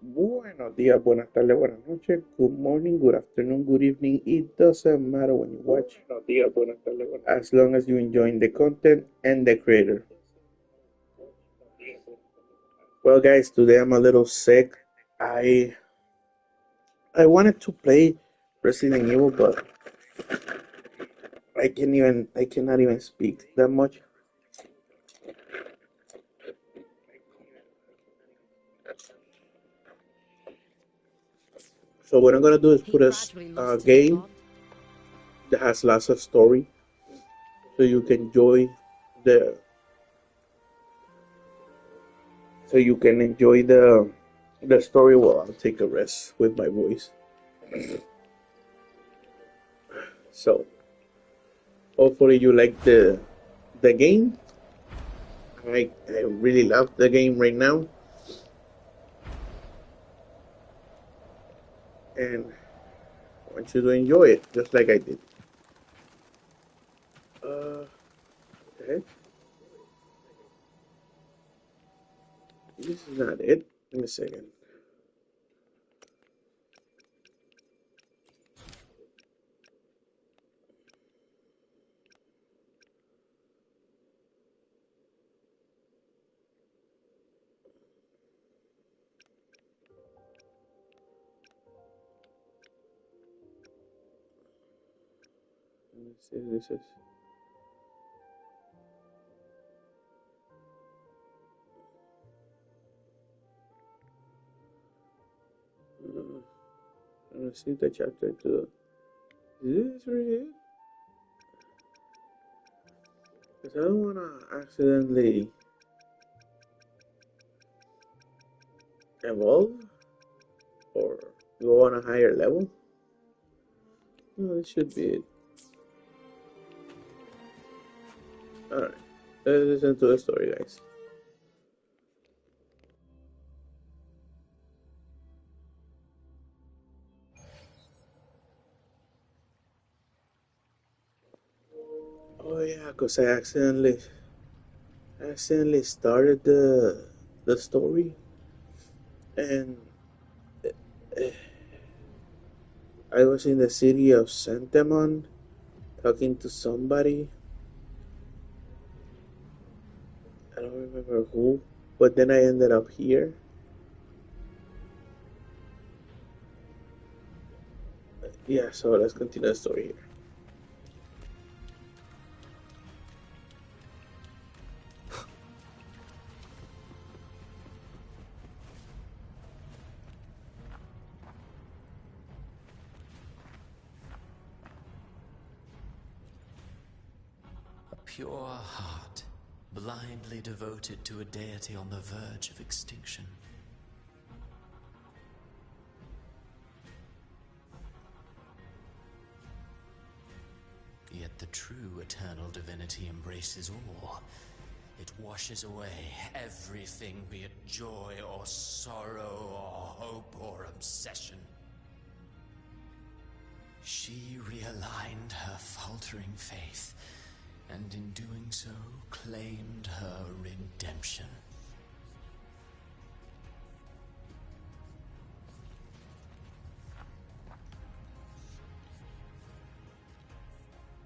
Buenos días, buenas tardes, buenas noches, good morning, good afternoon, good evening. It doesn't matter when you watch, as long as you enjoying the content and the creator. Well, guys, today I'm a little sick. I I wanted to play Resident Evil, but I cannot even speak that much. So what I'm gonna do is put a game that has lots of story, so you can enjoy the the story while I'll take a rest with my voice. So hopefully you like the game. I really love the game right now, and I want you to enjoy it just like I did. What the heck? This is not it. Give me a second. Let me see if this is. Let me see the chapter 2. Is this really it? Because I don't want to accidentally evolve or go on a higher level. No, this should be it. Alright, let's listen to the story, guys. Oh yeah, because I accidentally started the story, and I was in the city of Santamon talking to somebody. I don't remember who, but then I ended up here. Yeah, so let's continue the story here. A pure heart, blindly devoted to a deity on the verge of extinction. Yet the true eternal divinity embraces all. It washes away everything, be it joy or sorrow or hope or obsession. She realigned her faltering faith, and in doing so, claimed her redemption.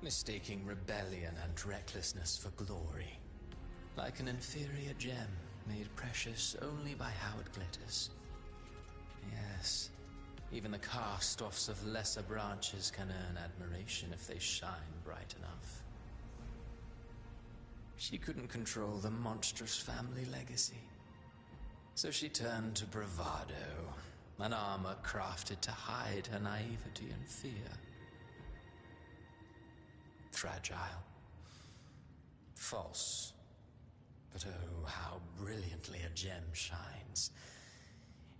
Mistaking rebellion and recklessness for glory, like an inferior gem made precious only by how it glitters. Yes, even the cast-offs of lesser branches can earn admiration if they shine bright enough. She couldn't control the monstrous family legacy, so she turned to bravado, an armor crafted to hide her naivety and fear. Fragile, false, but oh, how brilliantly a gem shines.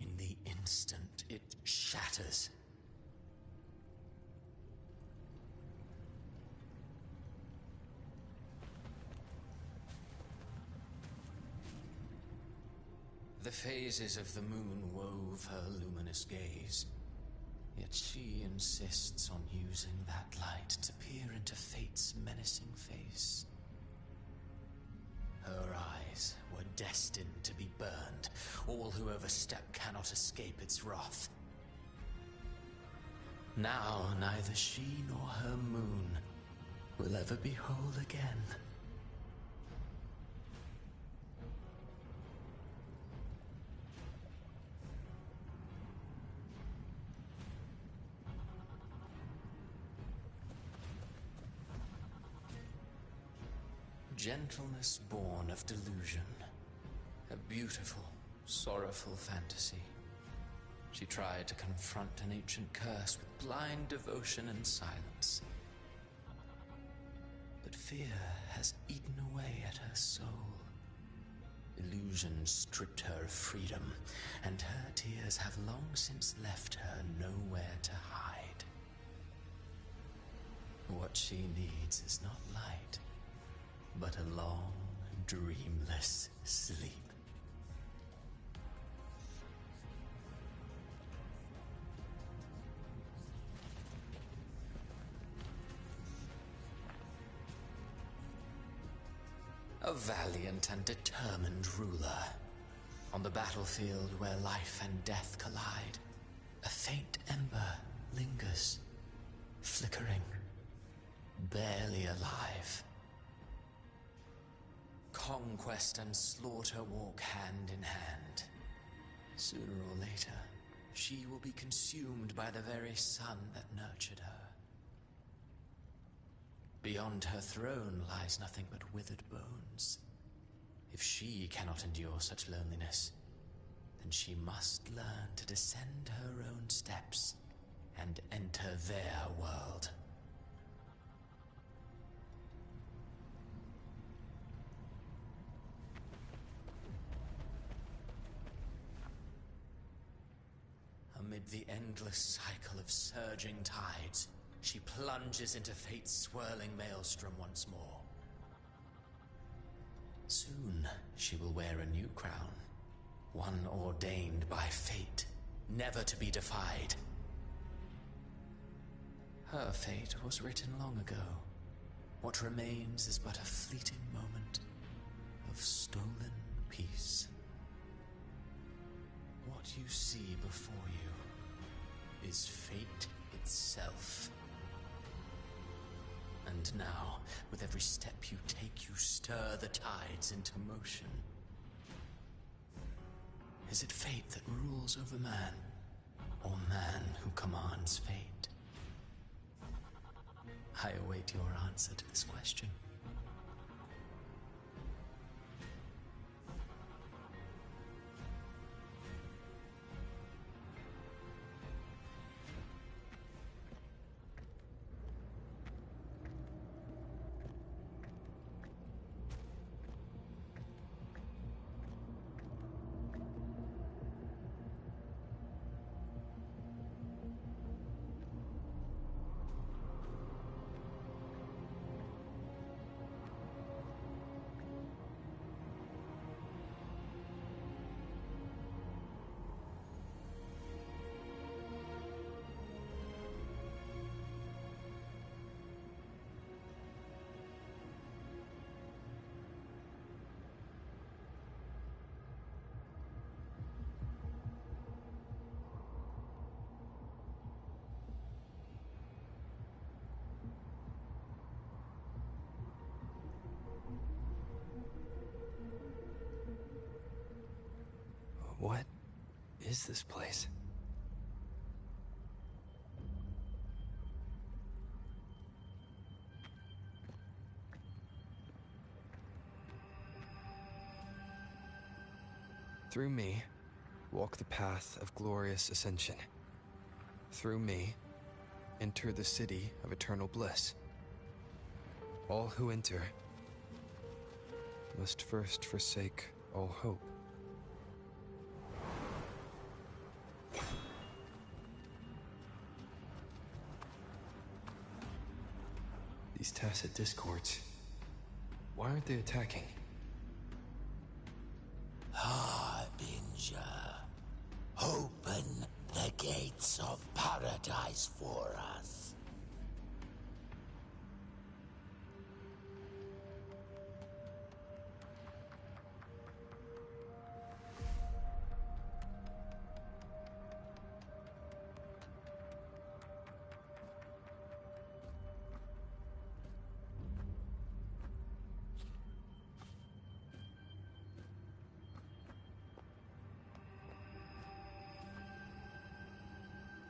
In the instant it shatters. phases of the moon wove her luminous gaze, yet she insists on using that light to peer into fate's menacing face. Her eyes were destined to be burned. All who overstep cannot escape its wrath. Now neither she nor her moon will ever be whole again. Gentleness born of delusion. A beautiful, sorrowful fantasy. She tried to confront an ancient curse with blind devotion and silence. But fear has eaten away at her soul. Illusion stripped her of freedom, and her tears have long since left her nowhere to hide. What she needs is not light, but a long, dreamless sleep. A valiant and determined ruler. On the battlefield where life and death collide, a faint ember lingers, flickering, barely alive. Conquest and slaughter walk hand in hand. Sooner or later, she will be consumed by the very sun that nurtured her. Beyond her throne lies nothing but withered bones. If she cannot endure such loneliness, then she must learn to descend her own steps and enter their world. Amid the endless cycle of surging tides, she plunges into fate's swirling maelstrom once more. Soon she will wear a new crown, one ordained by fate, never to be defied. Her fate was written long ago. What remains is but a fleeting moment of stolen peace. What you see before you is fate itself. And now, with every step you take, you stir the tides into motion. Is it fate that rules over man, or man who commands fate? I await your answer to this question. What is this place? Through me, walk the path of glorious ascension. Through me, enter the city of eternal bliss. All who enter must first forsake all hope. These tacit discords, why aren't they attacking? Harbingers. future. Open the gates of paradise for us.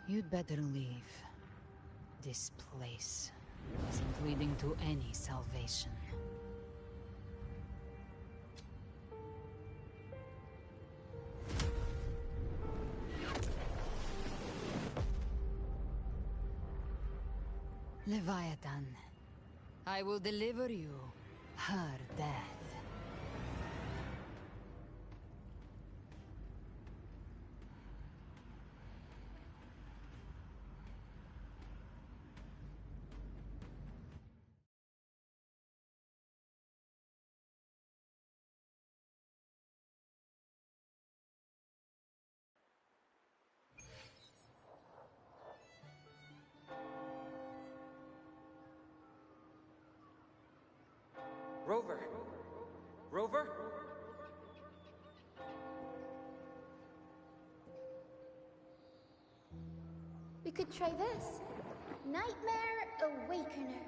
You'd better leave. This place isn't leading to any salvation. Leviathan, I will deliver you her death. Rover! Rover? We could try this. Nightmare Awakener.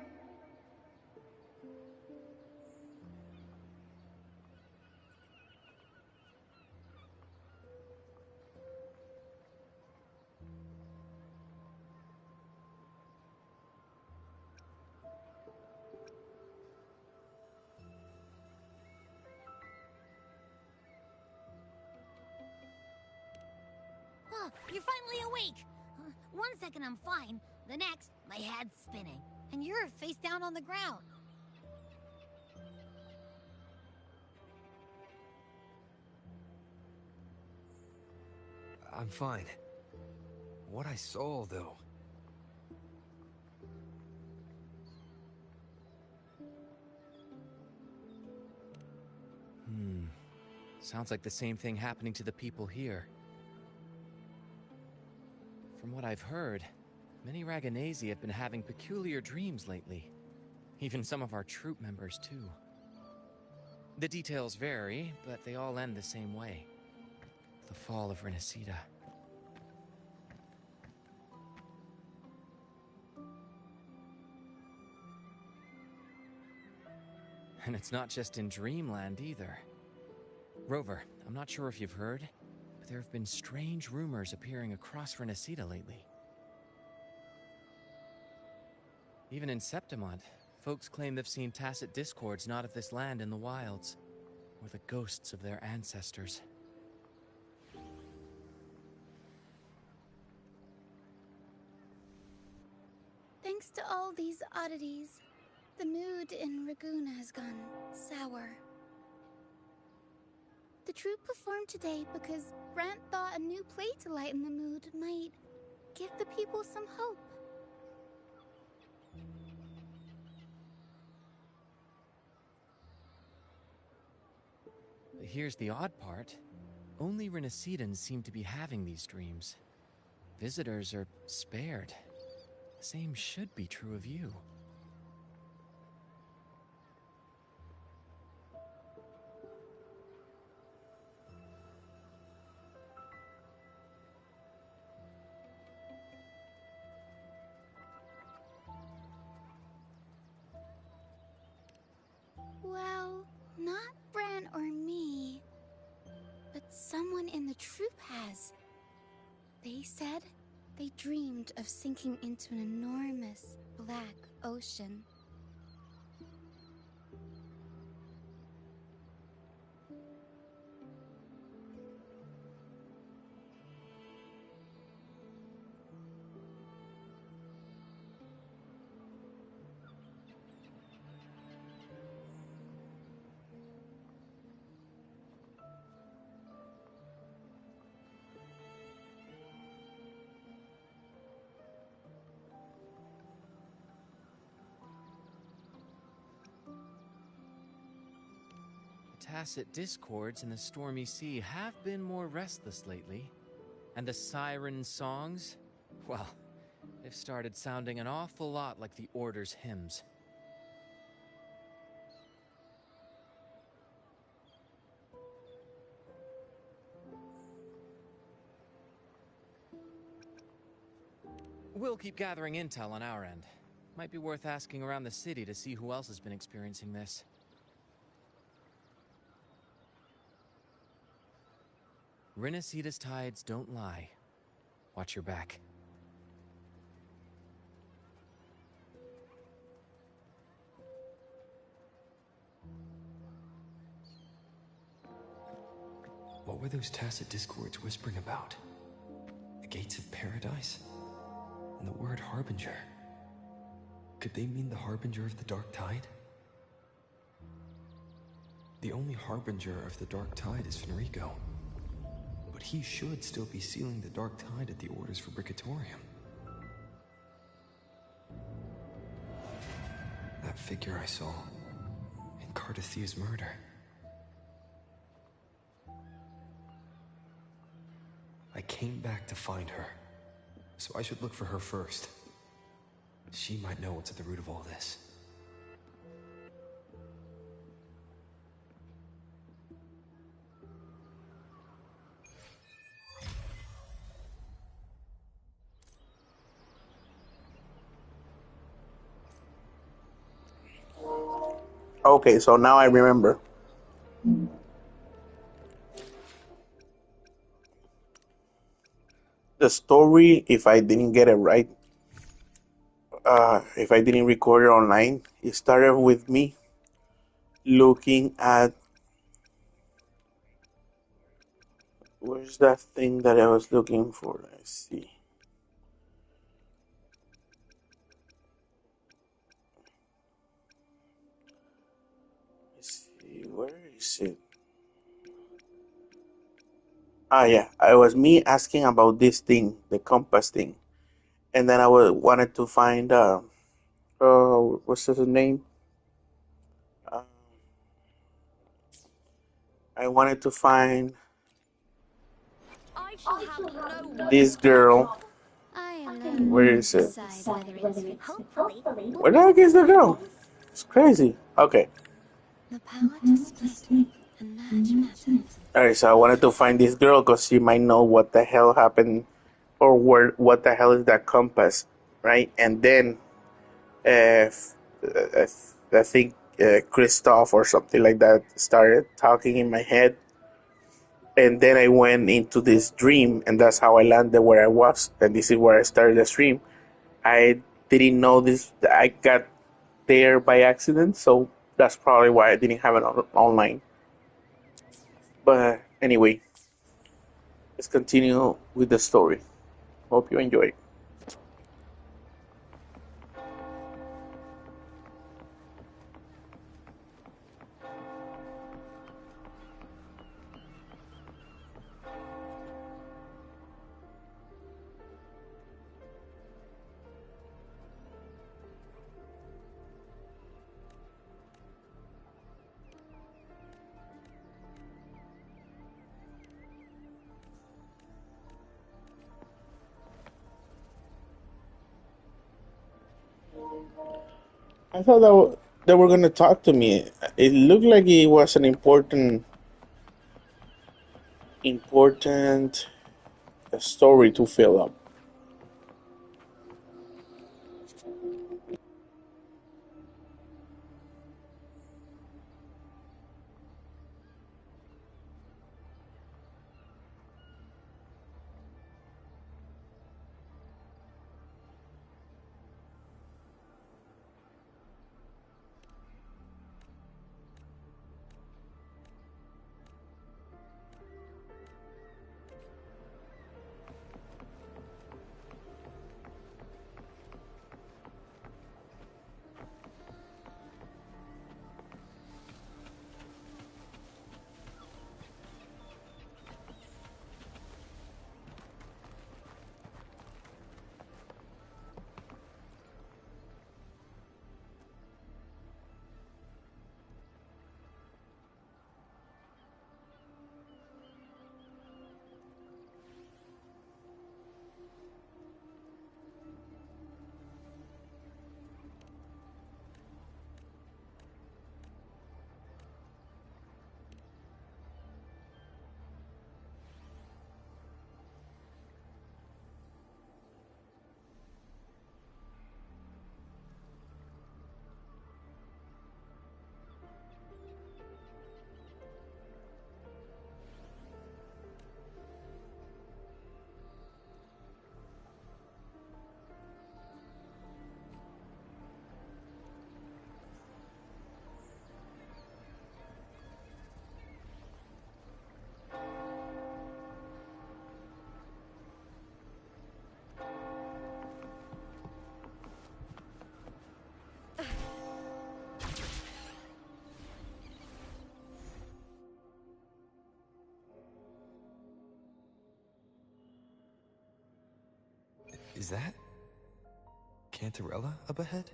Oh, you're finally awake! 1 second I'm fine, the next, my head's spinning, and you're face down on the ground. I'm fine. What I saw, though... Sounds like the same thing happening to the people here. From what I've heard, many Raganesi have been having peculiar dreams lately. Even some of our troop members, too. The details vary, but they all end the same way. The fall of Renacida. And it's not just in Dreamland either. Rover, I'm not sure if you've heard, but there have been strange rumors appearing across Renacida lately. Even in Septimont, folks claim they've seen tacit discords not of this land in the wilds, or the ghosts of their ancestors. Thanks to all these oddities, the mood in Raguna has gone sour. The troupe performed today because Brant thought a new play to lighten the mood might give the people some hope. But here's the odd part. Only Renacidans seem to be having these dreams. Visitors are spared. The same should be true of you. Well, not Bran or me, but someone in the troupe has. They said they dreamed of sinking into an enormous black ocean. tacit discords in the stormy sea have been more restless lately. And the siren songs, well, they've started sounding an awful lot like the Order's hymns. We'll keep gathering intel on our end. Might be worth asking around the city to see who else has been experiencing this. Rinasita's tides don't lie. Watch your back. What were those tacit discords whispering about? The gates of paradise? And the word harbinger? Could they mean the harbinger of the dark tide? The only harbinger of the dark tide is Fenrico. But he should still be sealing the dark tide at the Orders for Bricatorium. That figure I saw in Cardathia's murder. I came back to find her, so I should look for her first. She might know what's at the root of all this. Okay, so now I remember. The story, if I didn't get it right, if I didn't record it online, it started with me looking at, where's that thing that I was looking for? Let's see. Where is it? Ah, yeah, it was me asking about this thing, the compass thing, and then I wanted to find what's his name? Uh, I wanted to find I shall have no this girl. I am not the Where one is to it? decide whether it's fit. Hopefully, we'll Where the heck is the girl? It's crazy. Okay. The power to split and merge matters. Alright, so I wanted to find this girl because she might know what the hell happened or what the hell is that compass, right? And then I think Christoph or something like that started talking in my head, and then I went into this dream, and that's how I landed where I was, and this is where I started the stream. I didn't know this. I got there by accident, so that's probably why I didn't have it online. But anyway, let's continue with the story. Hope you enjoy. I thought that they were gonna talk to me. It looked like it was an important story to fill up. Is that Cantarella up ahead?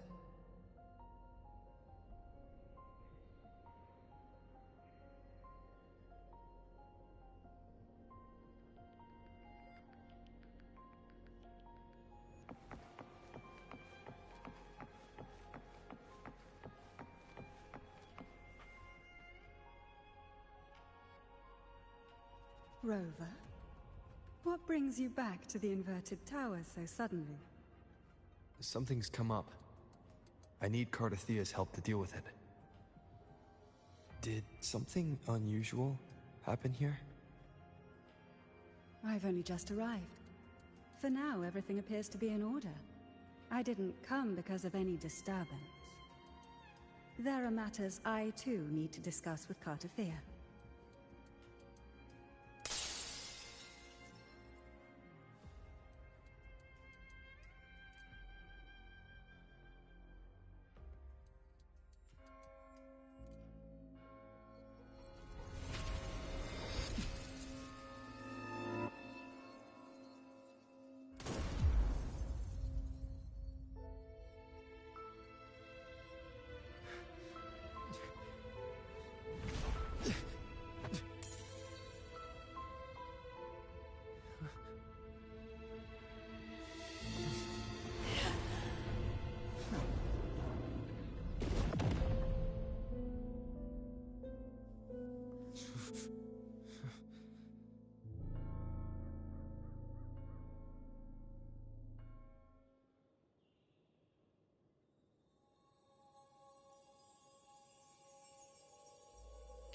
Rover, what brings you back to the inverted tower so suddenly? Something's come up. I need Cardathea's help to deal with it. Did something unusual happen here? I've only just arrived. For now, everything appears to be in order. I didn't come because of any disturbance. There are matters I, too, need to discuss with Cardathea.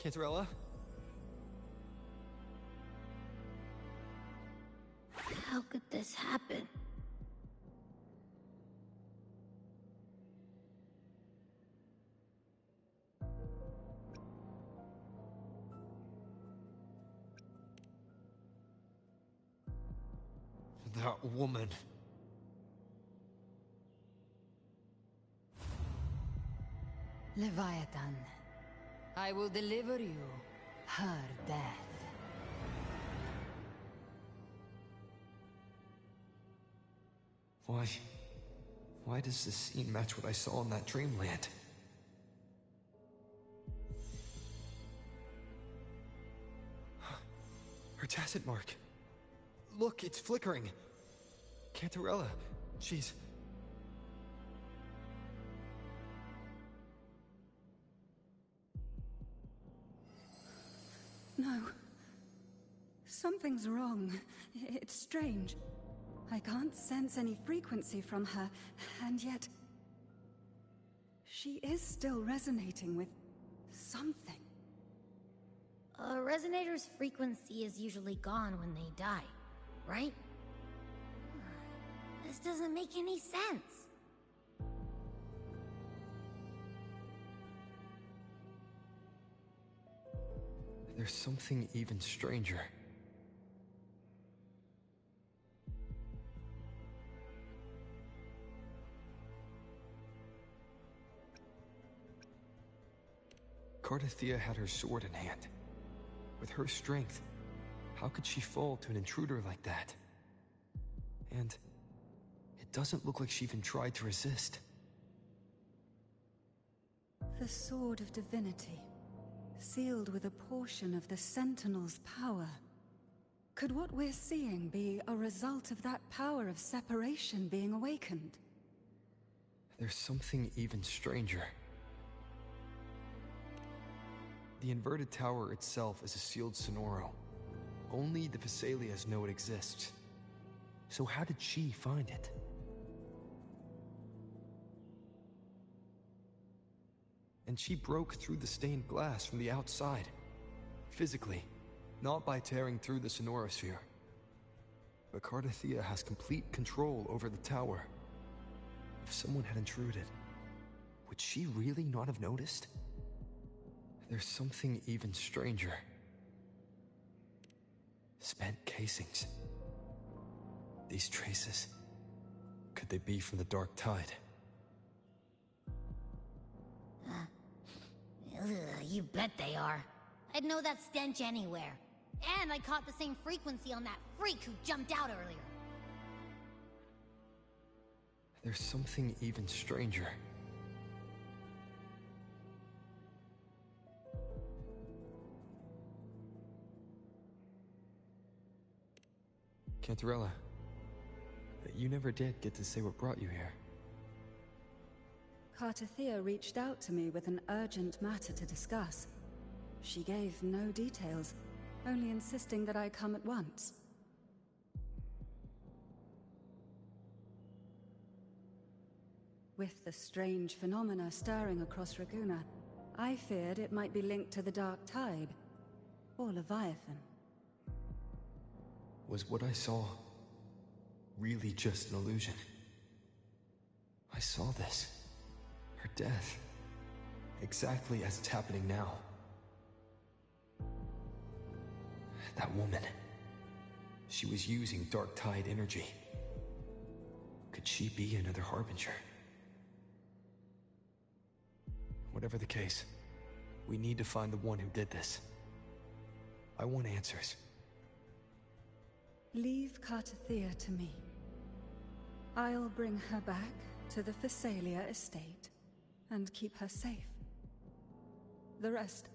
Cantarella? How could this happen? That woman. Leviathan, I will deliver you her death. Why does this scene match what I saw in that dreamland? Her tacit mark. Look, it's flickering. Cantarella, she's... No. Something's wrong. It's strange. I can't sense any frequency from her, and yet... she is still resonating with something. A resonator's frequency is usually gone when they die, right? This doesn't make any sense. There's something even stranger. Cardathea had her sword in hand. With her strength, how could she fall to an intruder like that? And it doesn't look like she even tried to resist. The Sword of Divinity, sealed with a portion of the Sentinel's power. Could what we're seeing be a result of that power of separation being awakened? There's something even stranger. The inverted tower itself is a sealed Sonoro. Only the Vesalias know it exists. So how did she find it? And she broke through the stained glass from the outside. Physically, not by tearing through the Sonorosphere. But Cardathea has complete control over the tower. If someone had intruded, would she really not have noticed? There's something even stranger. Spent casings. These traces, could they be from the Dark Tide? You bet they are. I'd know that stench anywhere. And I caught the same frequency on that freak who jumped out earlier. There's something even stranger. Cantarella, you never did get to say what brought you here. Cartathea reached out to me with an urgent matter to discuss. She gave no details, only insisting that I come at once. With the strange phenomena stirring across Raguna, I feared it might be linked to the Dark Tide, or Leviathan. Was what I saw really just an illusion? I saw this. Her death. Exactly as it's happening now. That woman. She was using Dark Tide energy. Could she be another Harbinger? Whatever the case, we need to find the one who did this. I want answers. Leave Cartathea to me. I'll bring her back to the Thessalia estate and keep her safe. The rest,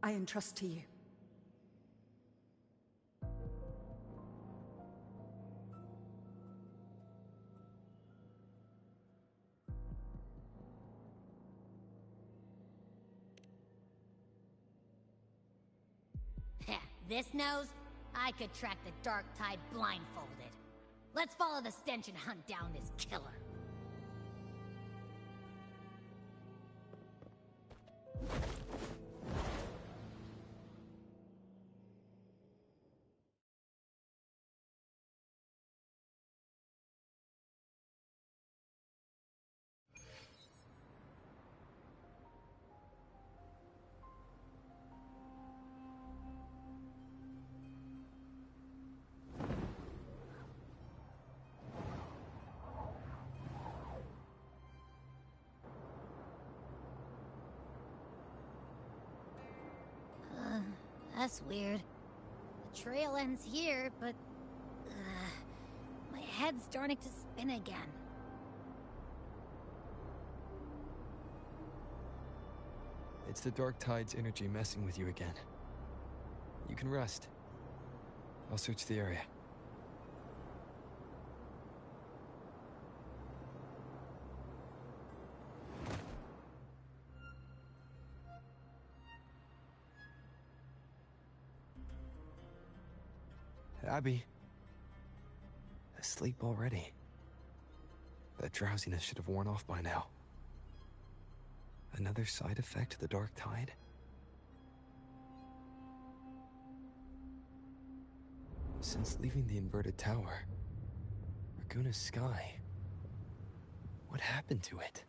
I entrust to you. This nose? I could track the Dark Tide blindfolded. Let's follow the stench and hunt down this killer. That's weird. The trail ends here, but... my head's starting to spin again. It's the Dark Tide's energy messing with you again. You can rest. I'll search the area. Abby. Asleep already. That drowsiness should have worn off by now. Another side effect of the Dark Tide? Since leaving the inverted tower, Raguna's sky, what happened to it?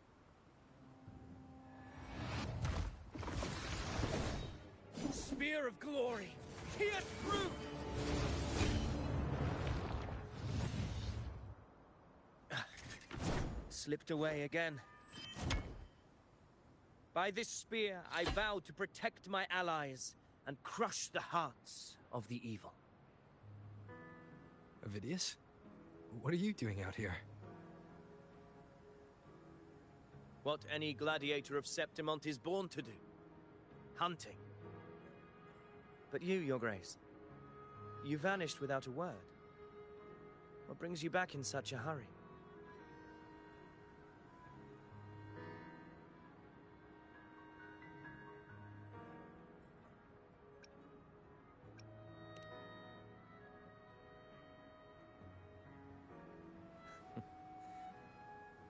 Spear of glory! Pierce through! Slipped away again. By this spear, I vow to protect my allies and crush the hearts of the evil. Avidius? What are you doing out here? What any gladiator of Septimont is born to do. Hunting. But you, Your Grace, you vanished without a word. What brings you back in such a hurry?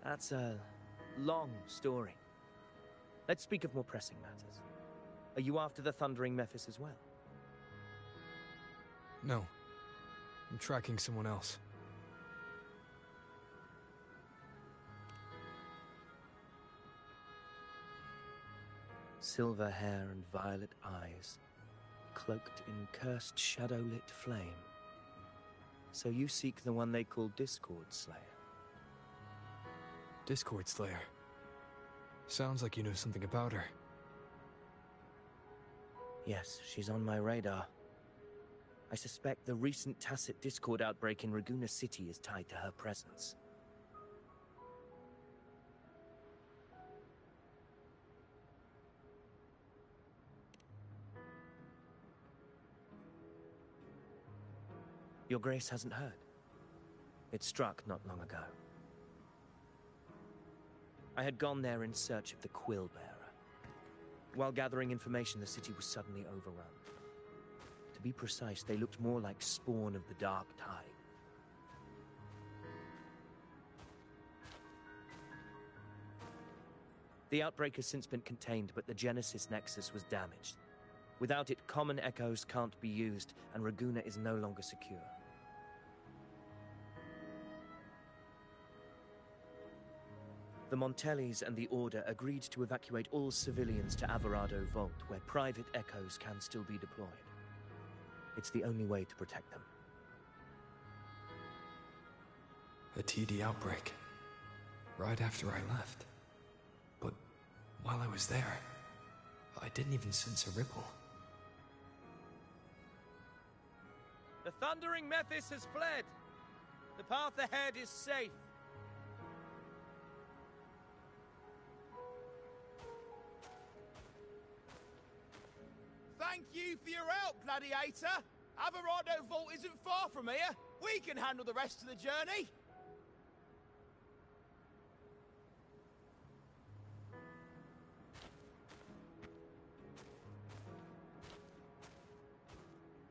That's a long story. Let's speak of more pressing matters. Are you after the Thundering Mephis as well? No. I'm tracking someone else. Silver hair and violet eyes, cloaked in cursed shadow-lit flame. So you seek the one they call Discord Slayer. Discord Slayer. Sounds like you know something about her. Yes, she's on my radar. I suspect the recent tacit Discord outbreak in Raguna City is tied to her presence. Your Grace hasn't heard. It struck not long ago. I had gone there in search of the Quill Bearer. While gathering information, the city was suddenly overrun. To be precise, they looked more like spawn of the Dark Tide. The outbreak has since been contained, but the Genesis Nexus was damaged. Without it, common echoes can't be used, and Raguna is no longer secure. The Montellis and the Order agreed to evacuate all civilians to Averado Vault, where private echoes can still be deployed. It's the only way to protect them. A TD outbreak. Right after I left. But while I was there, I didn't even sense a ripple. The Thundering Mephis has fled. The path ahead is safe. Thank you for your help, Gladiator. Averado Vault isn't far from here. We can handle the rest of the journey.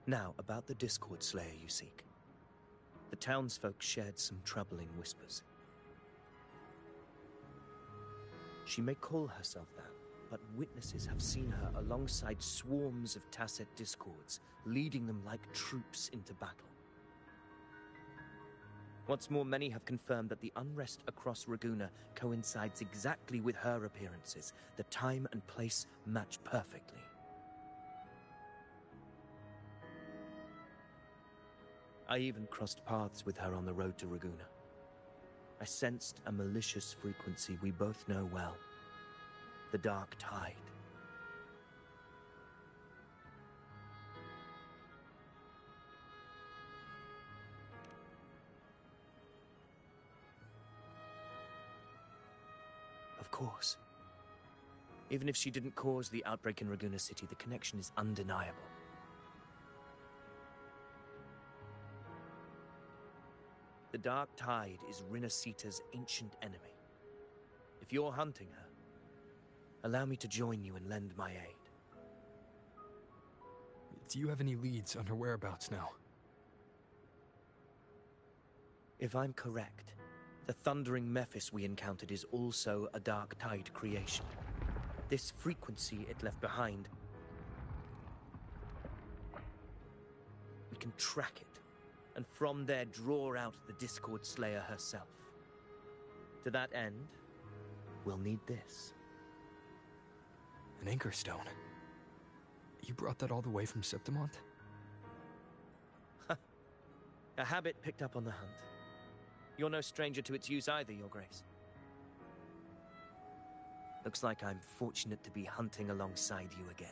Now, about the Discord Slayer you seek. The townsfolk shared some troubling whispers. She may call herself that, but witnesses have seen her alongside swarms of Tacet Discords, leading them like troops into battle. What's more, many have confirmed that the unrest across Raguna coincides exactly with her appearances. The time and place match perfectly. I even crossed paths with her on the road to Raguna. I sensed a malicious frequency we both know well. The Dark Tide. Of course. Even if she didn't cause the outbreak in Raguna City, the connection is undeniable. The Dark Tide is Rinasita's ancient enemy. If you're hunting her, allow me to join you and lend my aid. Do you have any leads on her whereabouts now? If I'm correct, the Thundering Mephis we encountered is also a Dark Tide creation. This frequency it left behind, we can track it, and from there draw out the Discord Slayer herself. To that end, we'll need this. An anchor stone. You brought that all the way from Septimont? A habit picked up on the hunt. You're no stranger to its use either, Your Grace. Looks like I'm fortunate to be hunting alongside you again.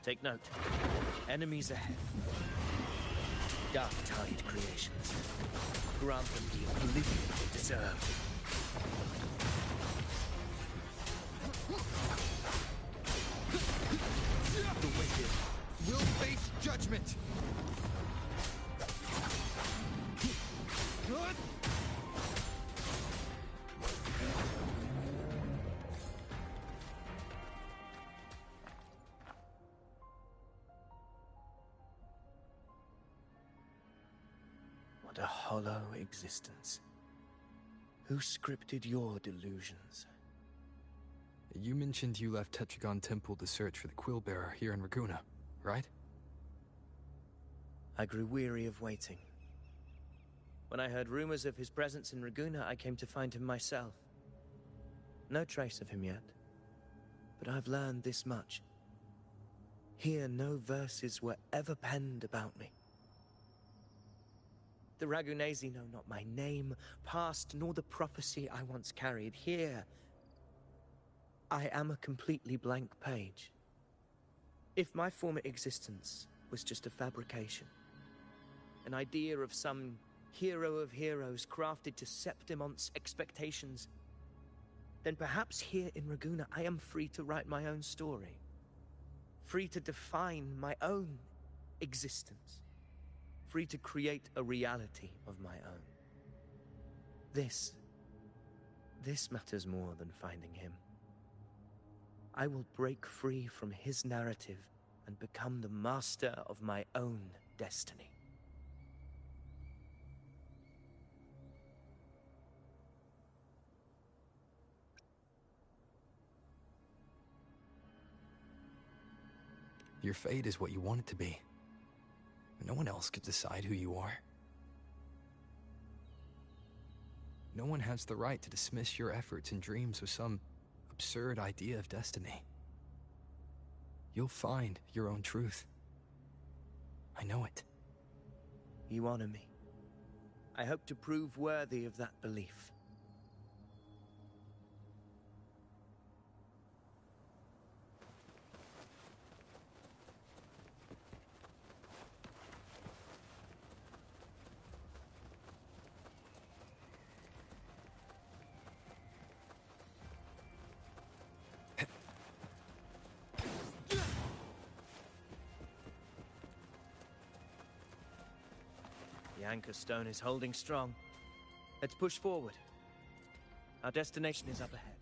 Take note. Enemies ahead. Dark Tide creations. Grant them the oblivion they deserve. The wicked will face judgment! What a hollow existence. Who scripted your delusions? You mentioned you left Tetragon Temple to search for the Quill Bearer here in Raguna, right? I grew weary of waiting. When I heard rumors of his presence in Raguna, I came to find him myself. No trace of him yet. But I've learned this much. Here no verses were ever penned about me. The Ragunesi know not my name, past, nor the prophecy I once carried. Here, I am a completely blank page. If my former existence was just a fabrication, an idea of some hero of heroes crafted to Septimon's expectations, then perhaps here in Raguna I am free to write my own story. Free to define my own existence. Free to create a reality of my own. This matters more than finding him. I will break free from his narrative and become the master of my own destiny. Your fate is what you want it to be. No one else could decide who you are. No one has the right to dismiss your efforts and dreams with some absurd idea of destiny. You'll find your own truth. I know it. You honor me. I hope to prove worthy of that belief. The anchor stone is holding strong. Let's push forward. Our destination is up ahead.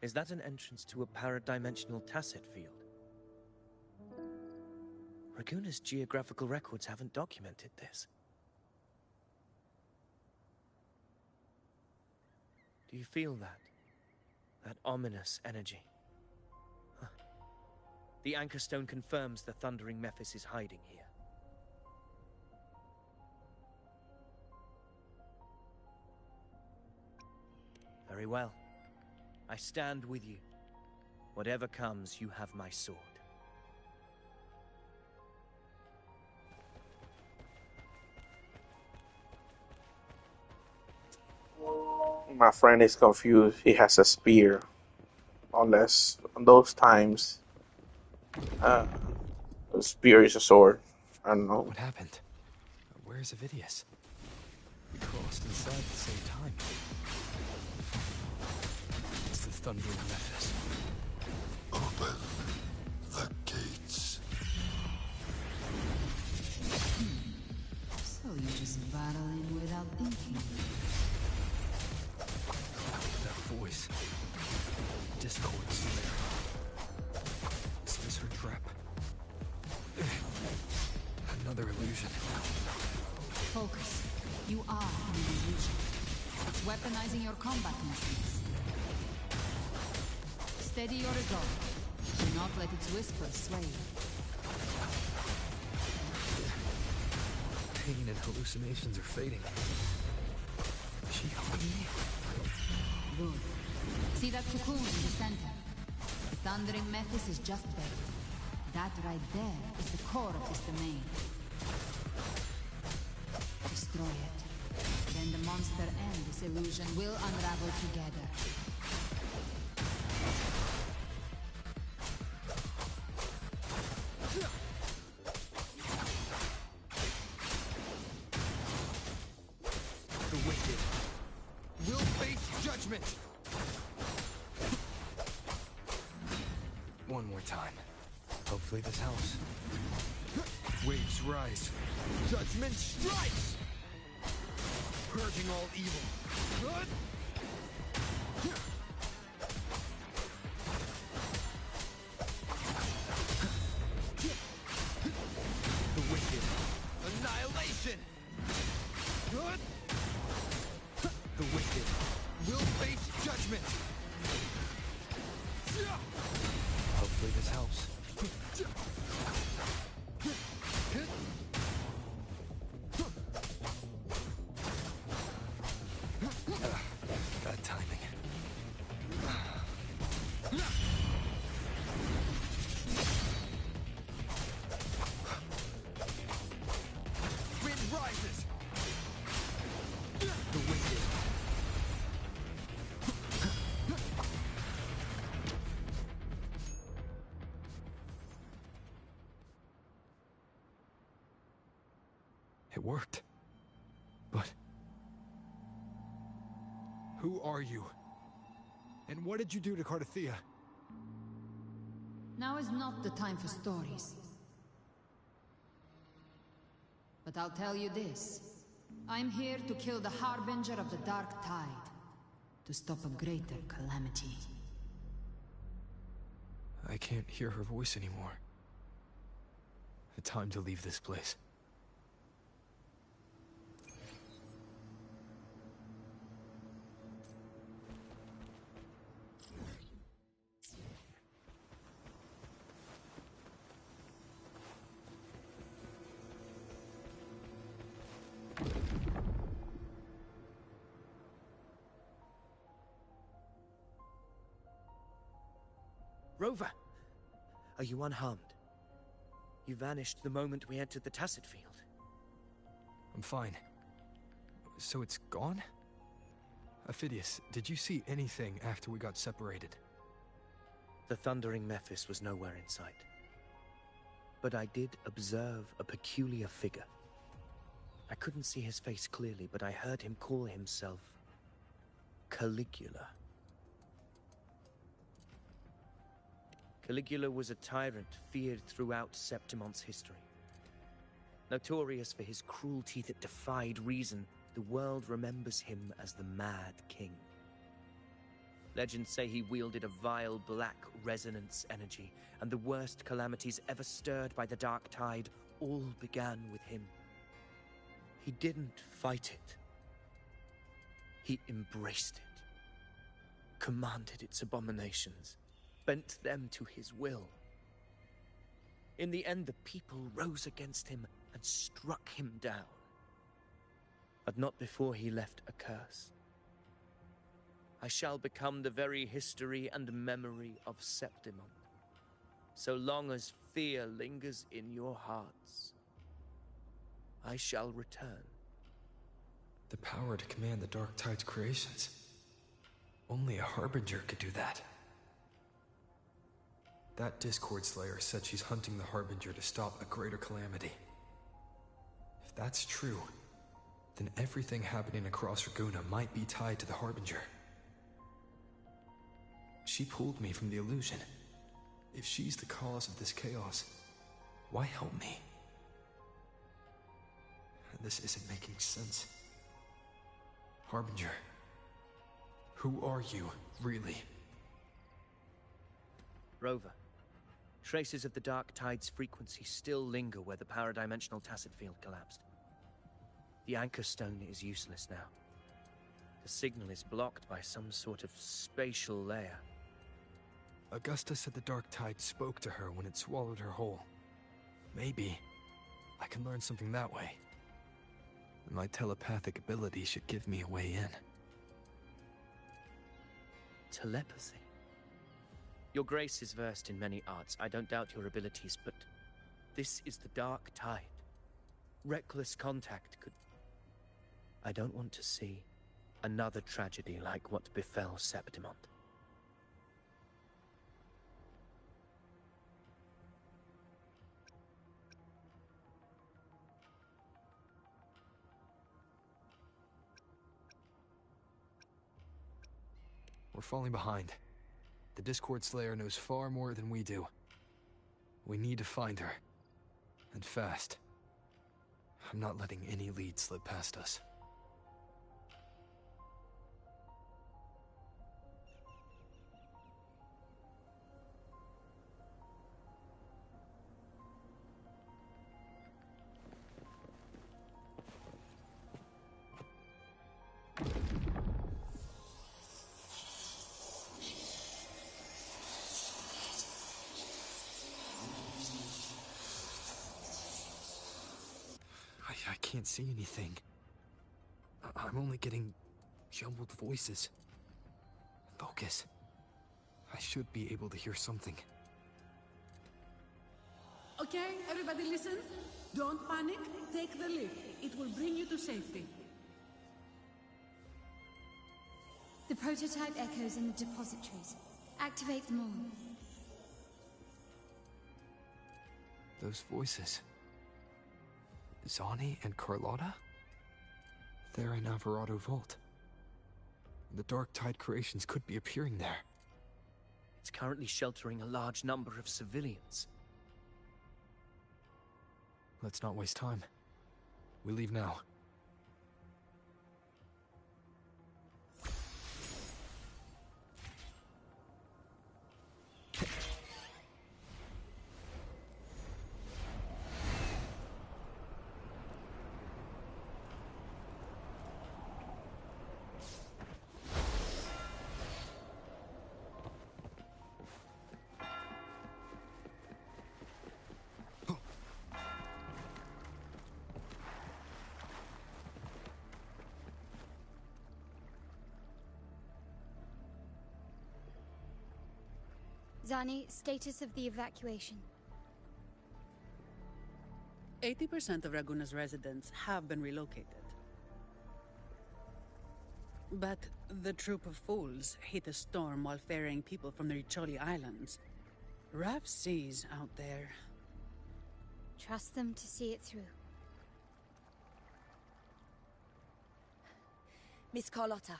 Is that an entrance to a paradimensional tacit field? Raguna's geographical records haven't documented this. Do you feel that? That ominous energy? Huh. The anchor stone confirms the Thundering Mephis is hiding here. Very well. I stand with you. Whatever comes, you have my sword. My friend is confused. He has a spear. Unless, on those times, a spear is a sword. I don't know. What happened? Where's Avidius? We crossed inside at the same time. It's the Thundering Mephis. Open the gates. So you just battle in without thinking. That voice. Discord Slayer. Is this her trap? Another illusion. Focus. You are an illusion. It's weaponizing your combat instincts. Steady your resolve. Do not let its whispers sway you. Pain and hallucinations are fading. Is she hugging me? Good. See that cocoon in the center? The Thundering Mephis is just there. That right there is the core of this domain. Destroy it. Then the monster and this illusion will unravel together. The wicked will face judgment. One more time. Hopefully this helps. Waves rise. Judgment strikes! Purging all evil. The wicked will face judgment. Hopefully this helps. Bad timing. Wind rises. The wicked. It worked. But who are you? And what did you do to Cardathia? Now is not the time for stories. But I'll tell you this. I'm here to kill the Harbinger of the Dark Tide. To stop a greater calamity. I can't hear her voice anymore. Time to leave this place. Rover! Are you unharmed? You vanished the moment we entered the Tacit Field. I'm fine. So it's gone? Ophidius, did you see anything after we got separated? The thundering Mephis was nowhere in sight. But I did observe a peculiar figure. I couldn't see his face clearly, but I heard him call himself Caligula. Caligula was a tyrant feared throughout Septimon's history. Notorious for his cruelty that defied reason, the world remembers him as the Mad King. Legends say he wielded a vile black resonance energy, and the worst calamities ever stirred by the Dark Tide all began with him. He didn't fight it. He embraced it, commanded its abominations, bent them to his will. In the end, the people rose against him and struck him down. But not before he left a curse. I shall become the very history and memory of Septimon, so long as fear lingers in your hearts. I shall return. The power to command the Dark Tide's creations. Only a Harbinger could do that. That Discord Slayer said she's hunting the Harbinger to stop a greater calamity. If that's true, then everything happening across Raguna might be tied to the Harbinger. She pulled me from the illusion. If she's the cause of this chaos, why help me? This isn't making sense. Harbinger, who are you, really? Rover, traces of the Dark Tide's frequency still linger where the paradimensional Tacit Field collapsed. The Anchor Stone is useless now. The signal is blocked by some sort of spatial layer. Augusta said the Dark Tide spoke to her when it swallowed her whole. Maybe I can learn something that way. My telepathic ability should give me a way in. Telepathy? Your Grace is versed in many arts. I don't doubt your abilities, but this is the Dark Tide. Reckless contact could... I don't want to see another tragedy like what befell Septimon. We're falling behind. The Discord Slayer knows far more than we do. We need to find her. And fast. I'm not letting any lead slip past us. can't see anything. I'm only getting jumbled voices. Focus. I should be able to hear something. Okay, everybody listen. Don't panic. Take the lift. It will bring you to safety. The prototype echoes in the depositories. Activate them all. Those voices. Zani and Carlotta? They're in Alvarado Vault. The Dark Tide creations could be appearing there. It's currently sheltering a large number of civilians. Let's not waste time. We leave now. Zani, status of the evacuation. 80% of Raguna's residents have been relocated. But the troop of fools hit a storm while ferrying people from the Riccioli Islands. Rough seas out there. Trust them to see it through. Miss Carlotta,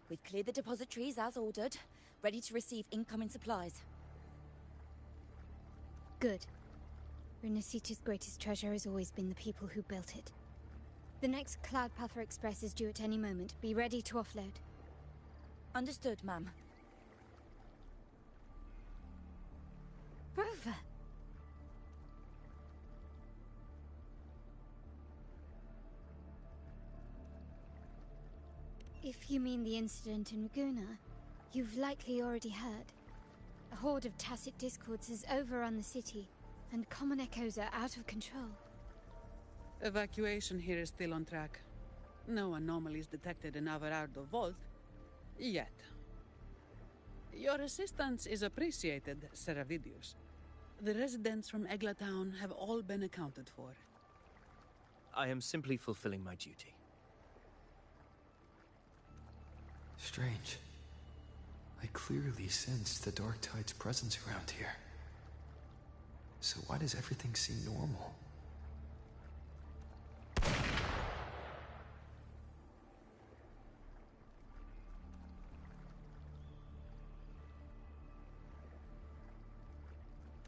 we've cleared the depositories as ordered, ready to receive incoming supplies. Good. Renacita's greatest treasure has always been the people who built it. The next Cloudpuffer Express is due at any moment. Be ready to offload. Understood, ma'am. Rover! If you mean the incident in Raguna, you've likely already heard. A horde of tacit discords has overrun the city, and common echoes are out of control. Evacuation here is still on track. No anomalies detected in Alvarado Vault. Yet. Your assistance is appreciated, Seravidius. The residents from Eglatown have all been accounted for. I am simply fulfilling my duty. Strange. I clearly sense the Dark Tide's presence around here. So why does everything seem normal?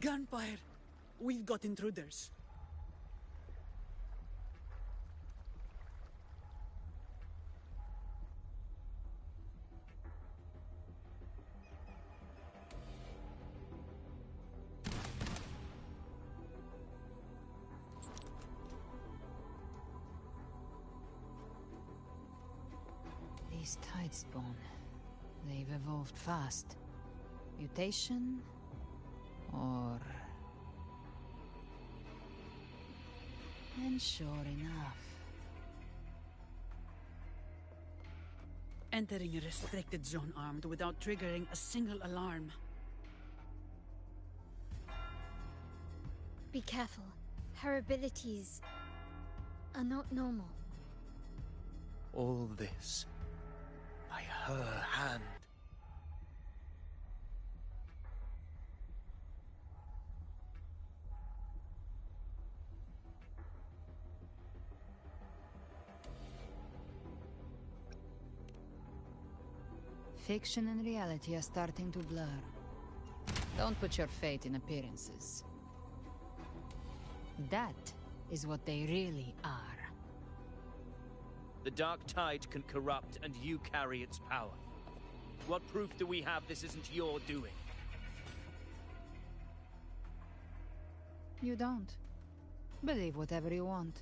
Gunfire! We've got intruders. These tide spawn. They've evolved fast. Mutation? Or... And sure enough. Entering a restricted zone armed without triggering a single alarm. Be careful. Her abilities are not normal. All this by her hand. Fiction and reality are starting to blur. Don't put your faith in appearances. That is what they really are. The Dark Tide can corrupt, and you carry its power. What proof do we have this isn't your doing? You don't. Believe whatever you want.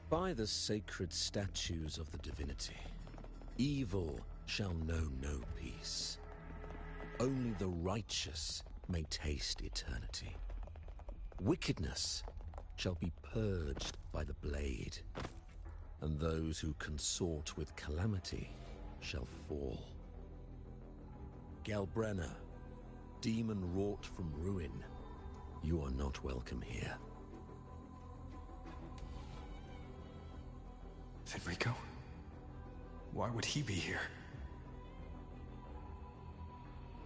By the sacred statues of the divinity, evil shall know no peace. Only the righteous may taste eternity. Wickedness shall be purged by the blade, and those who consort with calamity shall fall. Gelbrenna, demon wrought from ruin, you are not welcome here. Fenrico? Why would he be here?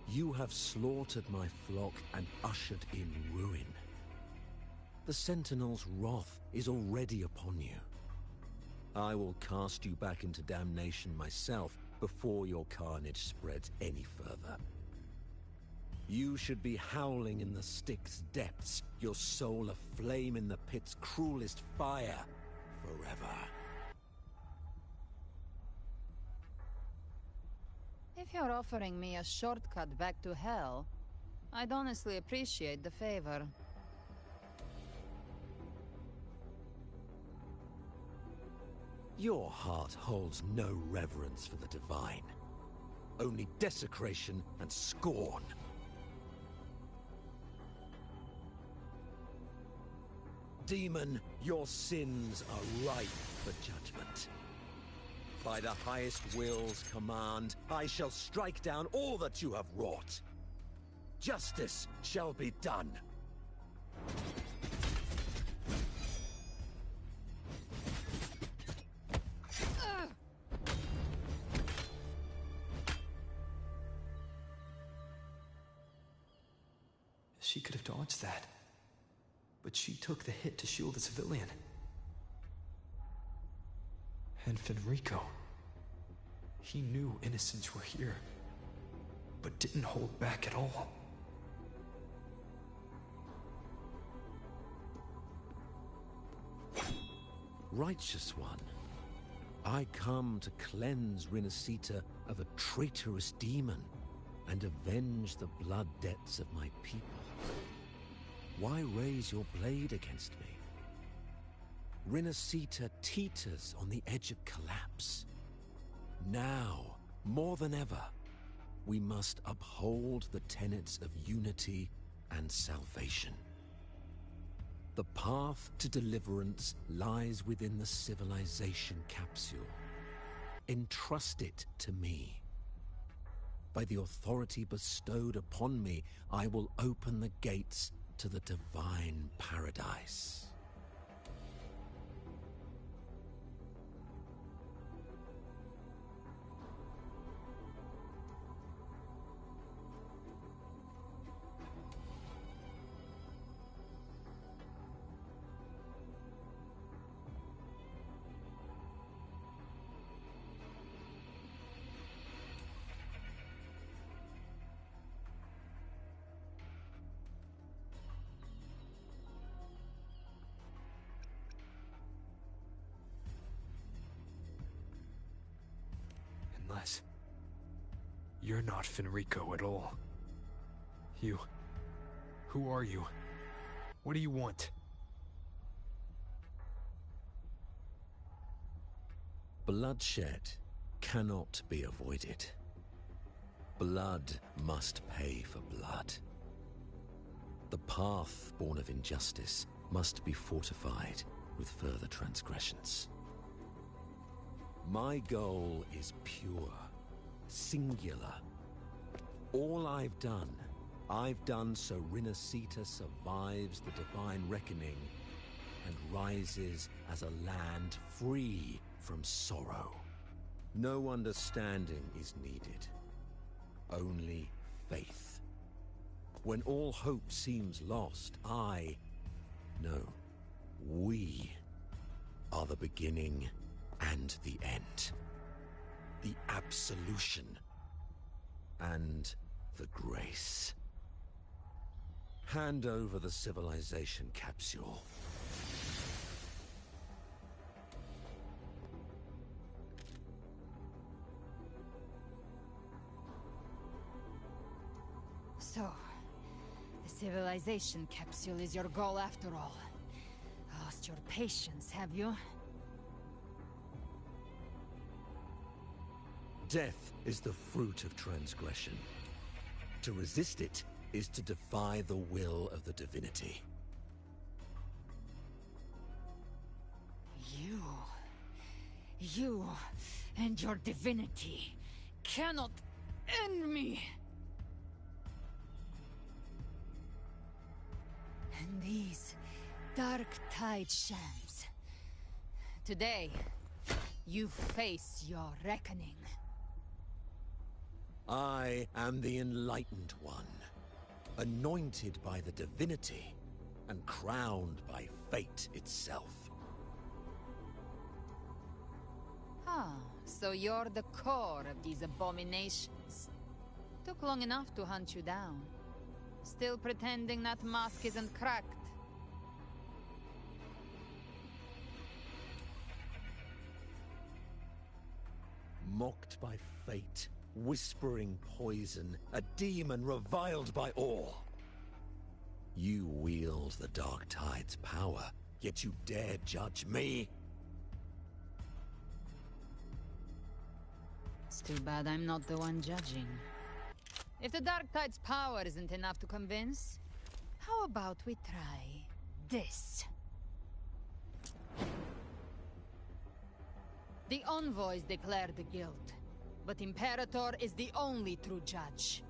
You have slaughtered my flock and ushered in ruin. The Sentinel's wrath is already upon you. I will cast you back into damnation myself before your carnage spreads any further. You should be howling in the Styx's depths, your soul aflame in the pit's cruelest fire, forever. If you're offering me a shortcut back to hell, I'd honestly appreciate the favor. Your heart holds no reverence for the divine, only desecration and scorn. Demon, your sins are ripe for judgment. By the highest will's command, I shall strike down all that you have wrought. Justice shall be done. She could have dodged that. But she took the hit to shield the civilian. And Fenrico. He knew innocents were here, but didn't hold back at all. Righteous one, I come to cleanse Rinascita of a traitorous demon and avenge the blood debts of my people. Why raise your blade against me? Rinascita teeters on the edge of collapse. Now, more than ever, we must uphold the tenets of unity and salvation. The path to deliverance lies within the civilization capsule. Entrust it to me. By the authority bestowed upon me, I will open the gates to the divine paradise. Unless you're not Fenrico at all. Who are you? What do you want? Bloodshed cannot be avoided. Blood must pay for blood. The path born of injustice must be fortified with further transgressions. My goal is pure, singular. All I've done so Rinascita survives the divine reckoning and rises as a land free from sorrow. No understanding is needed, only faith. When all hope seems lost, we are the beginning and the end. The absolution and the grace. Hand over the civilization capsule. So, the civilization capsule is your goal after all. Lost your patience, have you? Death is the fruit of transgression. To resist it is to defy the will of the divinity. You and your divinity cannot end me. And these dark tide shams. Today, you face your reckoning. I am the Enlightened One, anointed by the divinity and crowned by fate itself. Ah, so you're the core of these abominations. Took long enough to hunt you down. Still pretending that mask isn't cracked. Mocked by fate, whispering poison, a demon reviled by all. You wield the Dark Tide's power, yet you dare judge me? It's too bad I'm not the one judging. If the Dark Tide's power isn't enough to convince, how about we try this? The envoys declare the guild, but Imperator is the only true judge.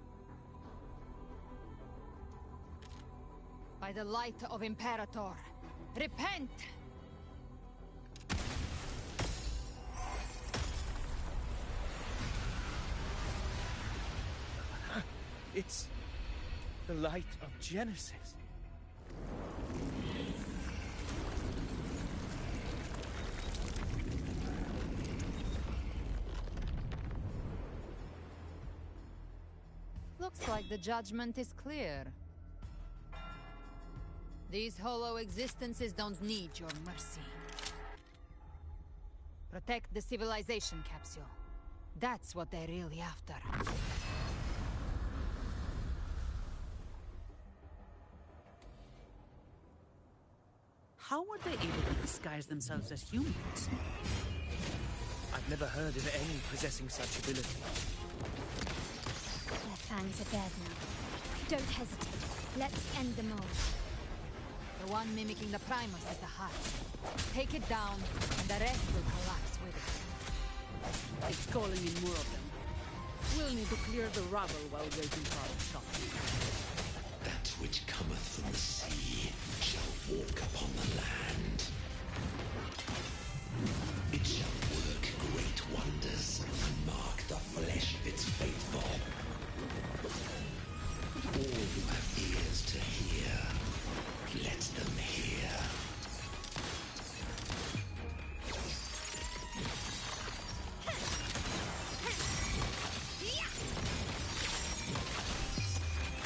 By the light of Imperator, repent! It's the light of Genesis. Looks like the judgment is clear. These hollow existences don't need your mercy. Protect the civilization capsule. That's what they're really after. How were they able to disguise themselves as humans? I've never heard of any possessing such ability. Their fangs are bared now. Don't hesitate. Let's end them all. The one mimicking the Primus is the heart. Take it down, and the rest will collapse with it. It's calling in more of them. We'll need to clear the rubble while waiting for our stop. That which cometh from the sea shall walk upon the land. It shall work great wonders and mark the flesh of its faithful. All who have ears to hear, let them hear.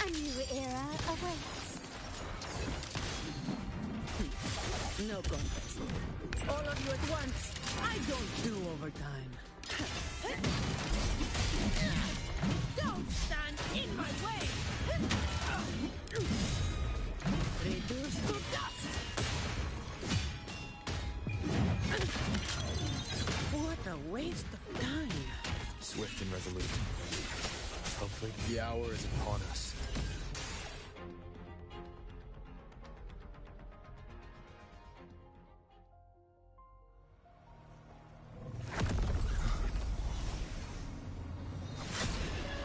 A new era awaits. No contest. All of you at once. I don't do overtime. Don't stand in my way! Reduce to dust! What a waste of time. Swift and resolute. Hopefully, the hour is upon us.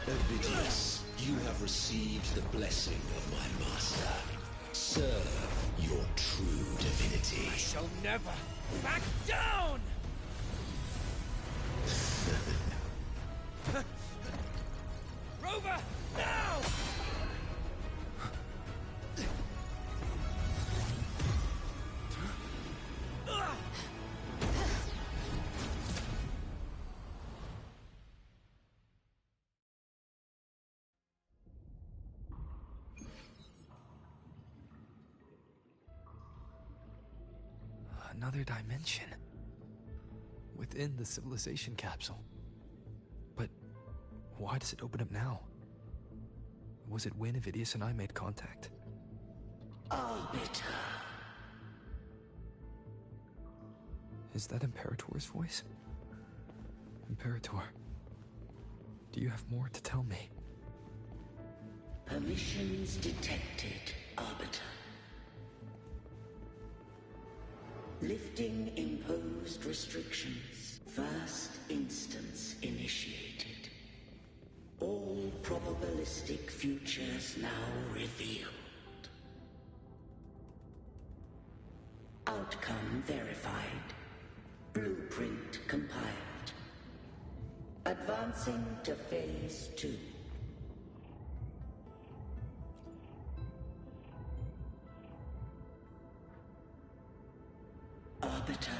Ovidius, you have received the blessing of my master. Serve your true divinity. I shall never back down! Rover, now! Another dimension. Within the civilization capsule. But why does it open up now? Was it when Ovidius and I made contact? Arbiter. Is that Imperator's voice? Imperator, do you have more to tell me? Permissions detected, Arbiter. Lifting imposed restrictions. First instance initiated. All probabilistic futures now revealed. Outcome verified. Blueprint compiled. Advancing to Phase 2. Arbiter,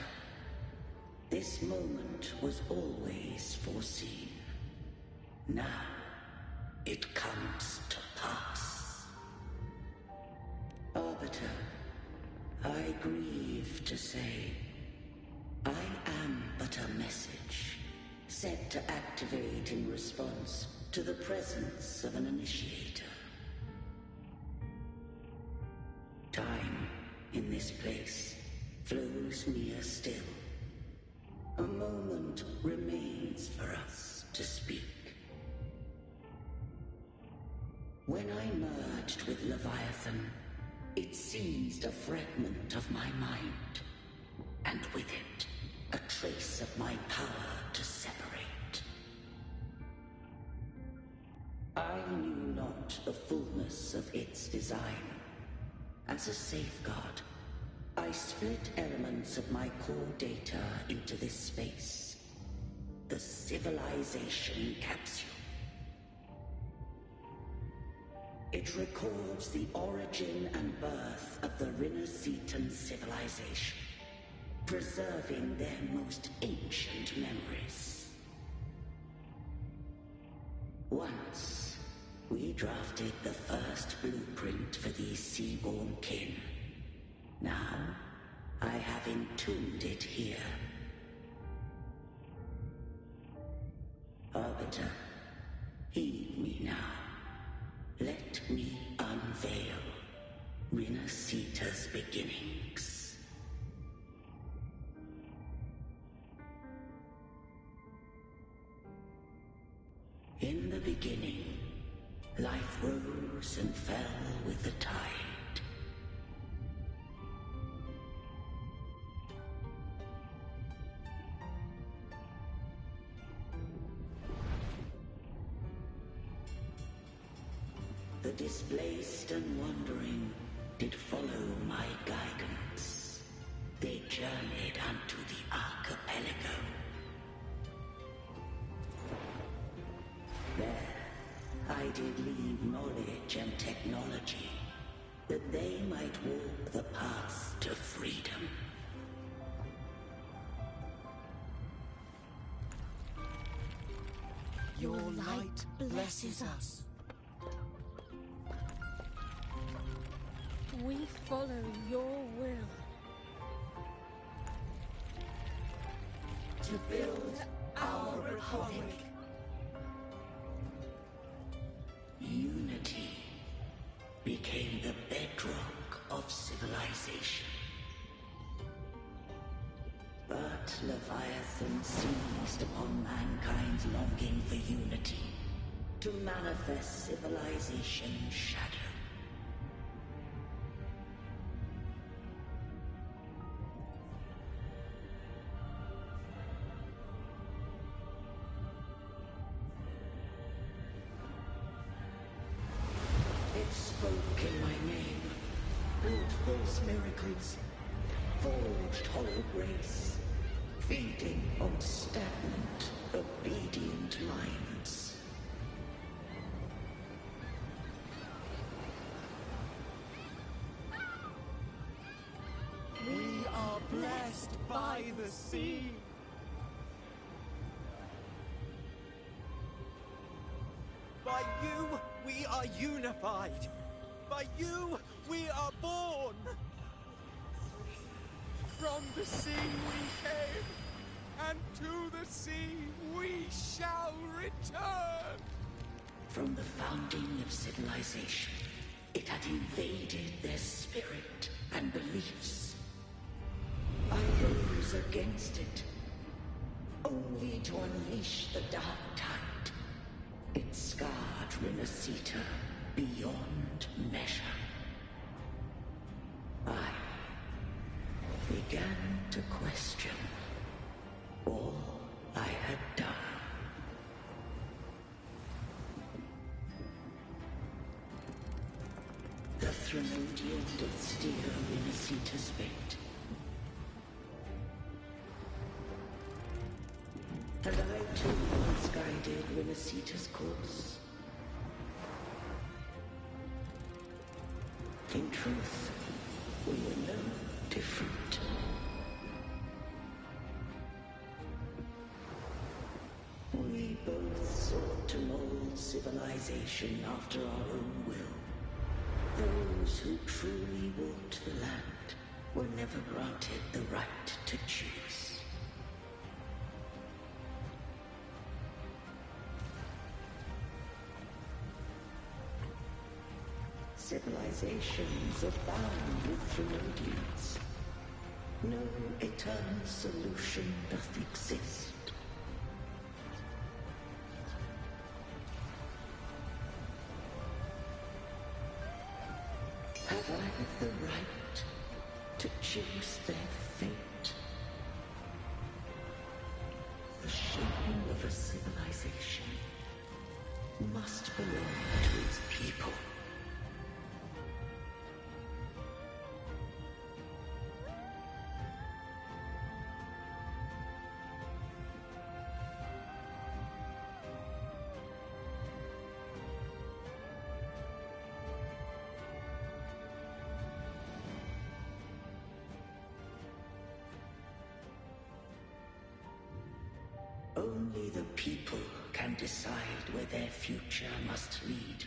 this moment was always foreseen. Now, it comes to pass. Arbiter, I grieve to say, I am but a message, set to activate in response to the presence of an initiator. Time, in this place, flows near still. A moment remains for us to speak. When I merged with Leviathan, it seized a fragment of my mind, and with it, a trace of my power to separate. I knew not the fullness of its design. As a safeguard, I split elements of my core data into this space. The civilization capsule. It records the origin and birth of the Rinnerseton civilization, preserving their most ancient memories. Once, we drafted the first blueprint for these seaborn kin. Now, I have entombed it here. Arbiter, heed me now. Let me unveil Rinnerseeta's beginnings. In the beginning, life rose and fell with the tide. The displaced and wandering did follow my guidance. They journeyed unto the archipelago. There, I did leave knowledge and technology, that they might walk the path to freedom. Your light blesses us. We follow your will. To build our republic. Unity became the bedrock of civilization. But Leviathan seized upon mankind's longing for unity to manifest civilization's shadow. It spoke in my name, wrought false miracles, forged hollow grace, feeding on stagnant, obedient minds. We are blessed by the sea. By you, we are unified. By you, we are born. From the sea we came, and to the sea we shall return. From the founding of civilization, it had invaded their spirit and beliefs. I rose against it, only to unleash the dark tide. It scarred Rinnerseeta beyond began to question all I had done. The Threnodian did steer Winnesita's fate. And I too once guided Winnesita's course. In truth, we were no different. We both sought to mold civilization after our own will. Those who truly walked the land were never granted the right to choose. Civilizations abound with Threnodians. No eternal solution doth exist. Have I the right to choose their fate? The shaping of a civilization must belong to its people. Only the people can decide where their future must lead.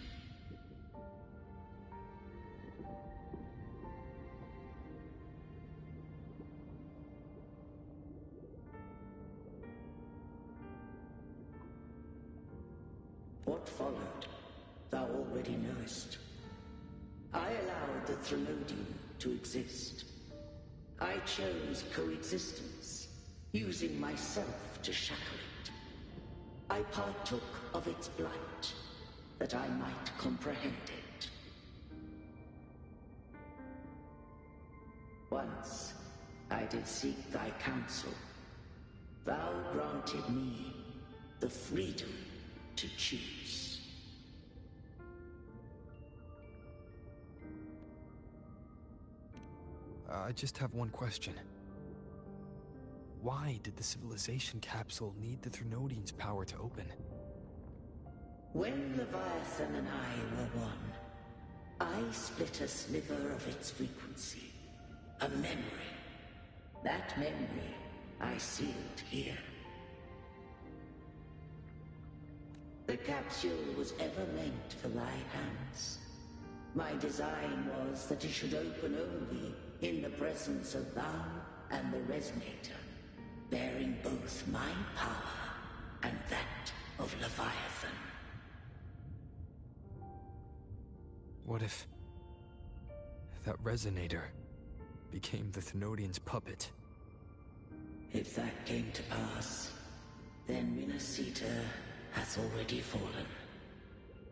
What followed, thou already knowest. I allowed the Threnodian to exist. I chose coexistence, using myself to shackle it. I partook of its blight, that I might comprehend it. Once I did seek thy counsel. Thou granted me the freedom to choose. I just have one question. Why did the civilization capsule need the Threnodian's power to open? When Leviathan and I were one, I split a sliver of its frequency. A memory. That memory I sealed here. The capsule was ever meant for thy hands. My design was that it should open only in the presence of thou and the Resonator, bearing both my power and that of Leviathan. What if that Resonator became the Thenodian's puppet? If that came to pass, then Winnesita has already fallen,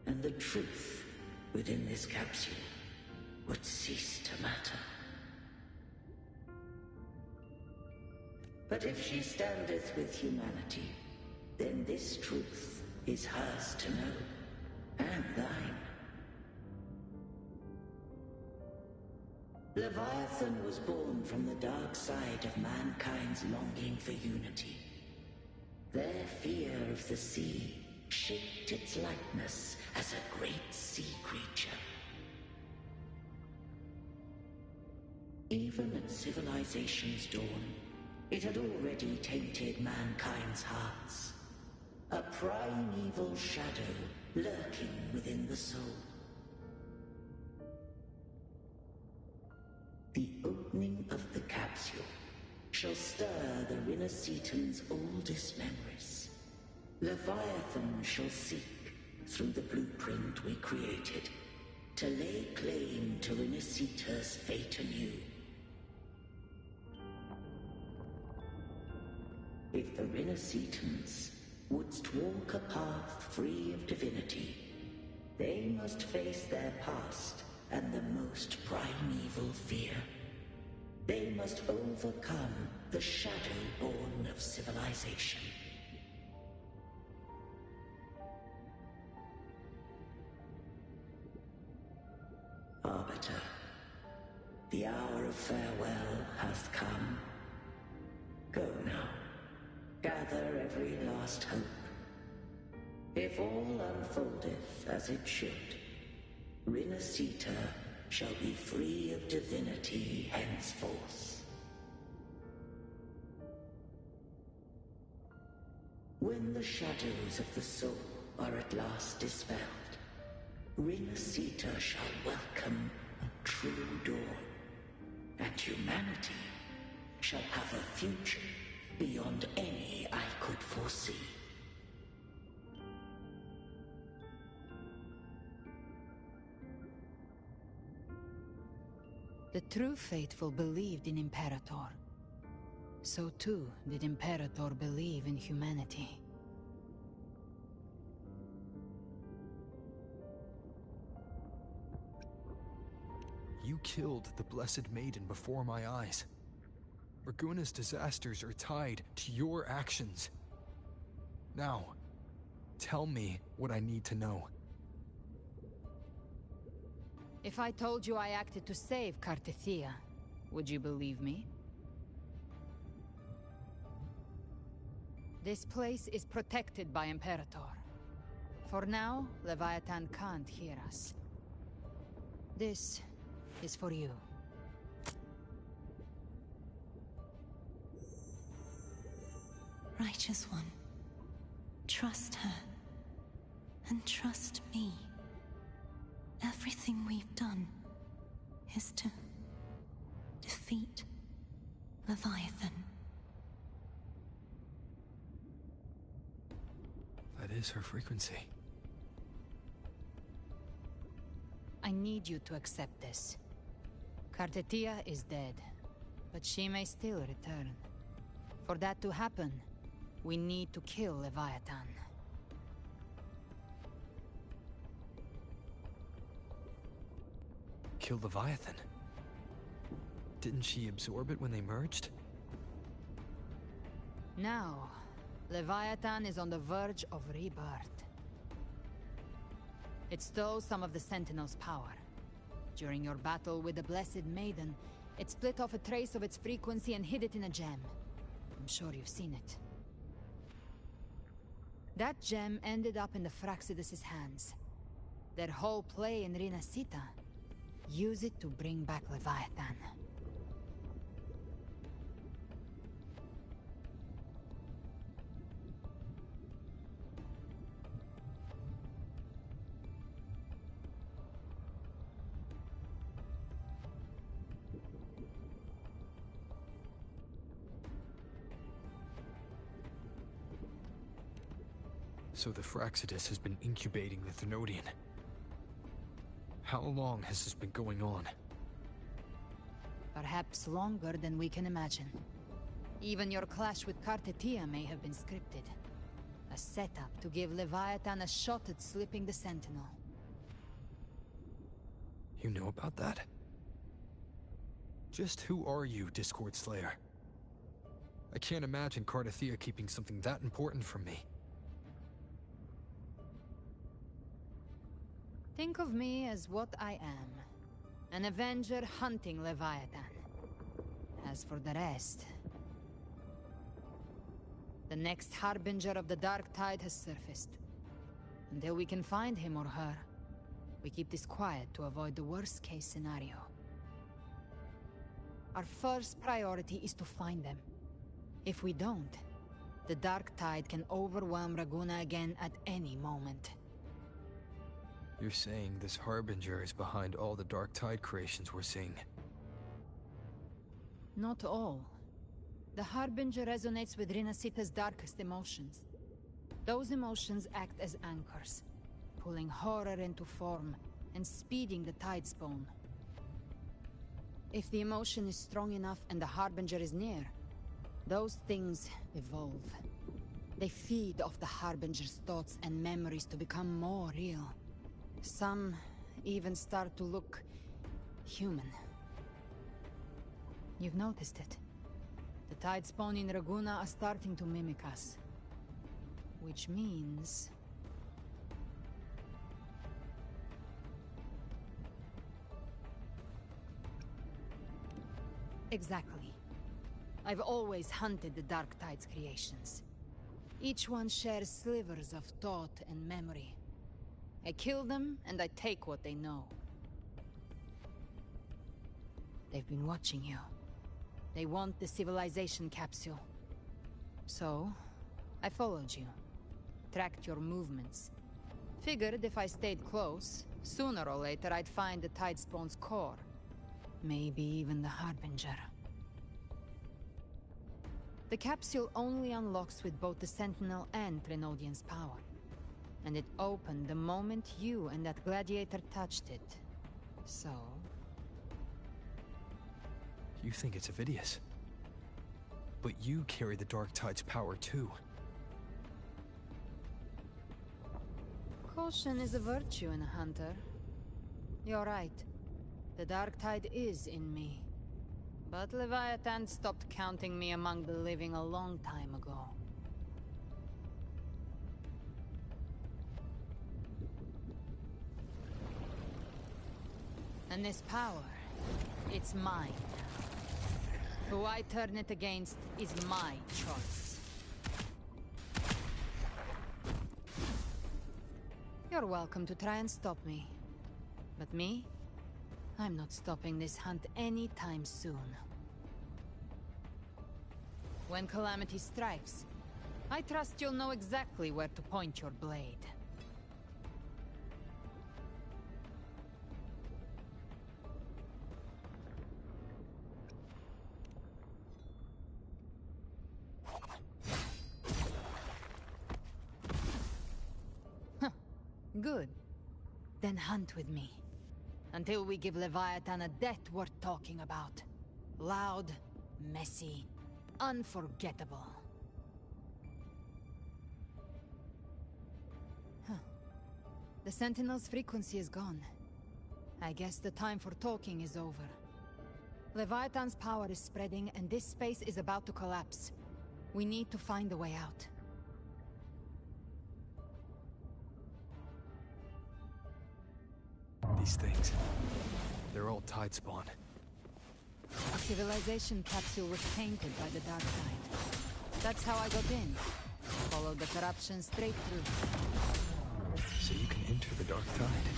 and the truth within this capsule would cease to matter. But if she standeth with humanity, then this truth is hers to know, and thine. Leviathan was born from the dark side of mankind's longing for unity. Their fear of the sea shaped its likeness as a great sea creature. Even at civilization's dawn, it had already tainted mankind's hearts. A primeval shadow lurking within the soul. The opening of the capsule shall stir the Winnesita's oldest memories. Leviathan shall seek, through the blueprint we created, to lay claim to Winnesita's fate anew. If the Winnesitans wouldst walk a path free of divinity, they must face their past and the most primeval fear. They must overcome the shadow born of civilization. Arbiter, the hour of farewell hath come. Go now. Gather every last hope. If all unfoldeth as it should, Rinasita shall be free of divinity henceforth. When the shadows of the soul are at last dispelled, Rinasita shall welcome a true dawn, and humanity shall have a future beyond any I could foresee. The true faithful believed in Imperator. So too did Imperator believe in humanity. You killed the Blessed Maiden before my eyes. Raguna's disasters are tied to your actions. Now, tell me what I need to know. If I told you I acted to save Cartethia, would you believe me? This place is protected by Imperator. For now, Leviathan can't hear us. This is for you. Righteous One, trust her, and trust me. Everything we've done is to defeat Leviathan. That is her frequency. I need you to accept this. Cartethia is dead, but she may still return. For that to happen, we need to kill Leviathan. Kill Leviathan? Didn't she absorb it when they merged? Now, Leviathan is on the verge of rebirth. It stole some of the Sentinel's power. During your battle with the Blessed Maiden, it split off a trace of its frequency and hid it in a gem. I'm sure you've seen it. That gem ended up in the Fraxidus' hands. Their whole play in Rinasita. Use it to bring back Leviathan. So the Fraxidus has been incubating the Thenodian. How long has this been going on? Perhaps longer than we can imagine. Even your clash with Cartethia may have been scripted. A setup to give Leviathan a shot at slipping the Sentinel. You know about that? Just who are you, Discord Slayer? I can't imagine Cartethia keeping something that important from me. Think of me as what I am. An Avenger hunting Leviathan. As for the rest... The next Harbinger of the Dark Tide has surfaced. Until we can find him or her, we keep this quiet to avoid the worst-case scenario. Our first priority is to find them. If we don't, the Dark Tide can overwhelm Raguna again at any moment. You're saying this Harbinger is behind all the Dark Tide creations we're seeing? Not all. The Harbinger resonates with Rinasita's darkest emotions. Those emotions act as anchors, pulling horror into form and speeding the Tidespawn. If the emotion is strong enough and the Harbinger is near, those things evolve. They feed off the Harbinger's thoughts and memories to become more real. Some even start to look human. You've noticed it. The tide spawn in Raguna are starting to mimic us. Which means... Exactly. I've always hunted the Dark Tide's creations. Each one shares slivers of thought and memory. I kill them, and I take what they know. They've been watching you. They want the civilization capsule. So, I followed you. Tracked your movements. Figured if I stayed close, sooner or later I'd find the Tidespawn's core. Maybe even the Harbinger. The capsule only unlocks with both the Sentinel and Trinodian's power. And it opened the moment you and that gladiator touched it. So... You think it's Avidius. But you carry the Dark Tide's power too. Caution is a virtue in a hunter. You're right. The Dark Tide is in me. But Leviathan stopped counting me among the living a long time ago. And this power, it's mine. Who I turn it against is my choice. You're welcome to try and stop me. But me? I'm not stopping this hunt anytime soon. When calamity strikes, I trust you'll know exactly where to point your blade. Good. Then hunt with me. Until we give Leviathan a death worth talking about. Loud, messy, unforgettable. The Sentinel's frequency is gone. I guess the time for talking is over. Leviathan's power is spreading and this space is about to collapse. We need to find a way out. These things, they're all Tidespawn. A civilization capsule was tainted by the Dark Tide. That's how I got in. Followed the corruption straight through. So you can enter the Dark Tide.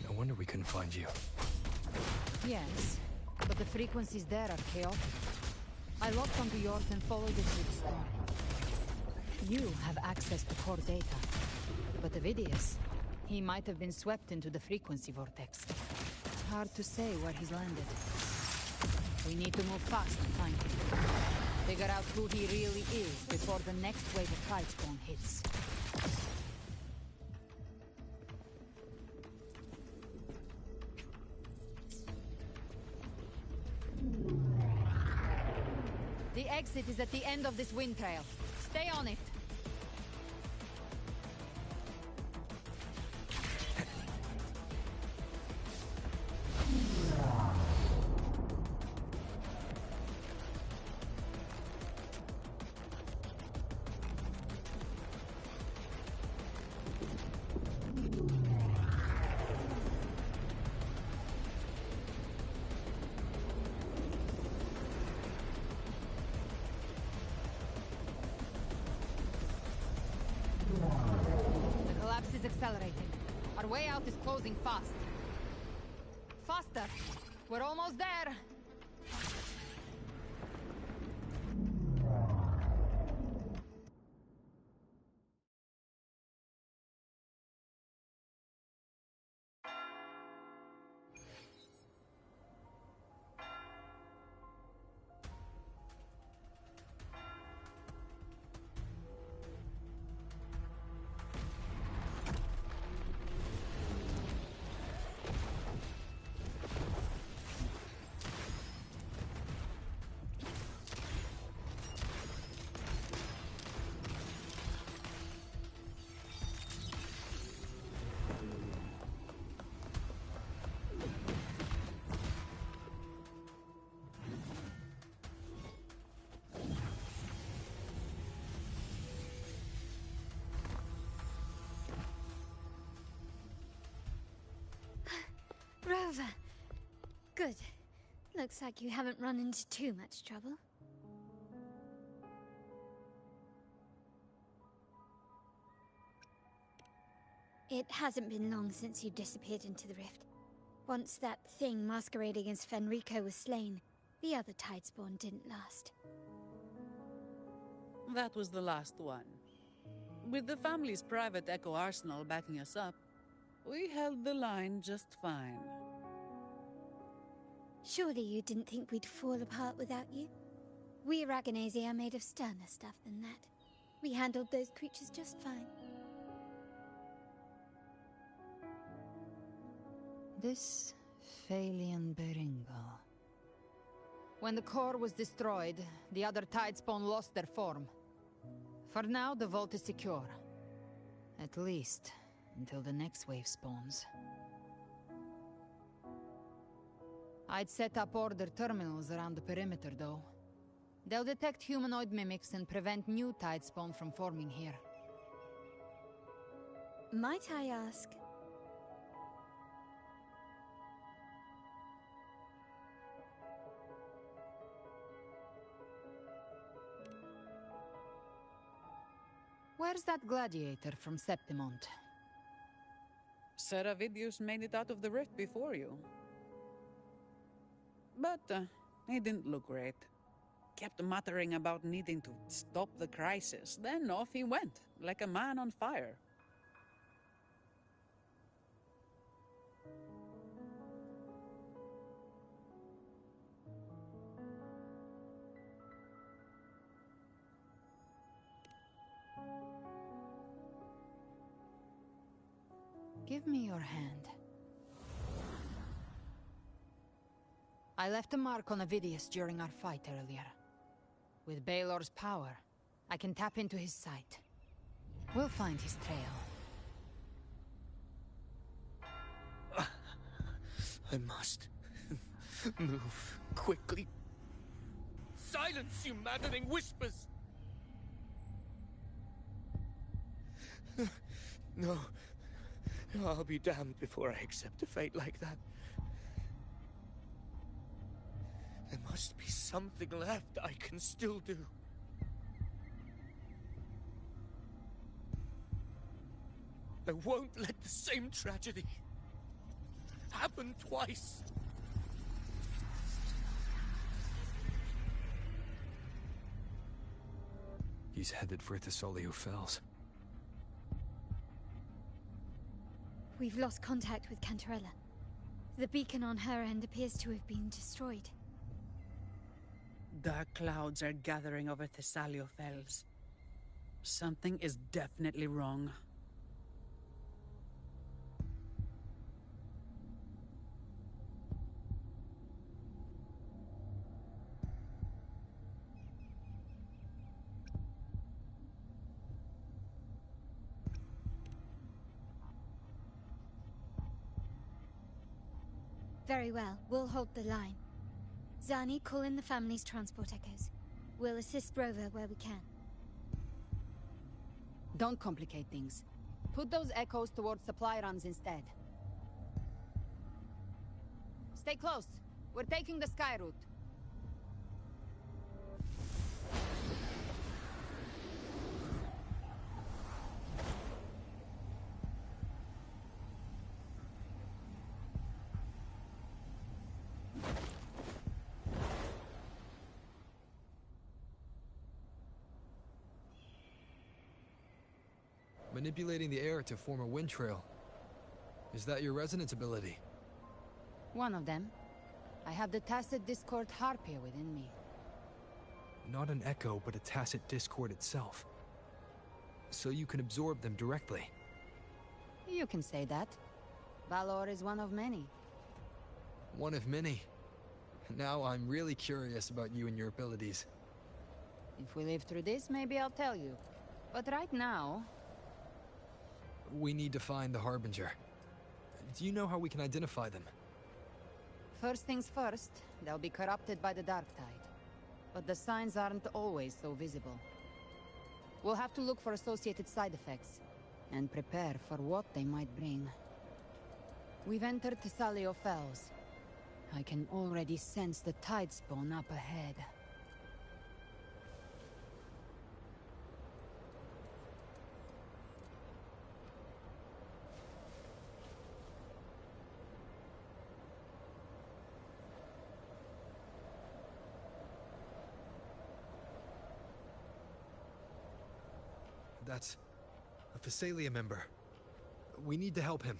No wonder we couldn't find you. Yes, but the frequencies there are chaotic. I locked onto yours and followed it through the storm. You have access to core data, but Avidius, he might have been swept into the frequency vortex. Hard to say where he's landed. We need to move fast and find him. Figure out who he really is before the next wave of Tidespawn hits. The exit is at the end of this wind trail. Stay on it. Accelerating. Our way out is closing fast. Faster! We're almost there! Good. Looks like you haven't run into too much trouble. It hasn't been long since you disappeared into the rift. Once that thing masquerading as Fenrico was slain, the other Tidespawn didn't last. That was the last one. With the family's private Echo arsenal backing us up, we held the line just fine. Surely you didn't think we'd fall apart without you? We Raganese are made of sterner stuff than that. We handled those creatures just fine. This Phalian Beringal. When the core was destroyed, the other Tidespawn lost their form. For now, the vault is secure. At least, until the next wave spawns. I'd set up order terminals around the perimeter, though. They'll detect humanoid mimics and prevent new Tidespawn from forming here. Might I ask? Where's that gladiator from Septimont? Seravidius made it out of the rift before you. But he didn't look great. Kept muttering about needing to stop the crisis, then off he went, like a man on fire. Give me your hand. I left a mark on Avidius during our fight earlier. With Baelor's power, I can tap into his sight. We'll find his trail. I must move quickly. Silence, you maddening whispers! No. I'll be damned before I accept a fate like that. There must be something left I can still do. I won't let the same tragedy happen twice. He's headed for Thessalio Fells. We've lost contact with Cantarella. The beacon on her end appears to have been destroyed. Dark clouds are gathering over Thessalio Fells. Something is definitely wrong. Very well, we'll hold the line. Zani, call in the family's transport echoes. We'll assist Rover where we can. Don't complicate things. Put those echoes towards supply runs instead. Stay close. We're taking the sky route. Manipulating the air to form a wind trail. Is that your resonance ability? One of them. I have the tacit discord harpia within me. Not an echo, but a tacit discord itself. So you can absorb them directly. You can say that. Valor is one of many. One of many. Now I'm really curious about you and your abilities. If we live through this, maybe I'll tell you. But right now... We need to find the Harbinger. Do you know how we can identify them? First things first, they'll be corrupted by the Dark Tide. But the signs aren't always so visible. We'll have to look for associated side effects, and prepare for what they might bring. We've entered Thessalio Fells. I can already sense the tide spawn up ahead. That's a Phasalia member. We need to help him.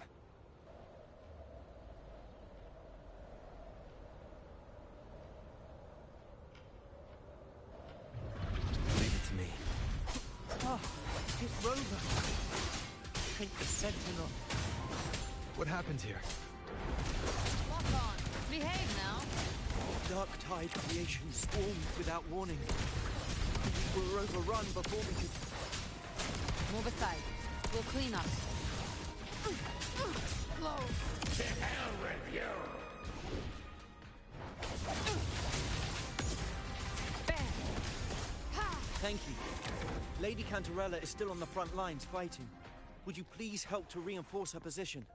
Leave it to me. Oh, it's Rover. Take the Sentinel. What happened here? Lock on. Behave now. Dark tide creation swarmed without warning. We were overrun before we could... Move aside. We'll clean up. Slow. To hell with you! Thank you. Lady Cantarella is still on the front lines fighting. Would you please help to reinforce her position?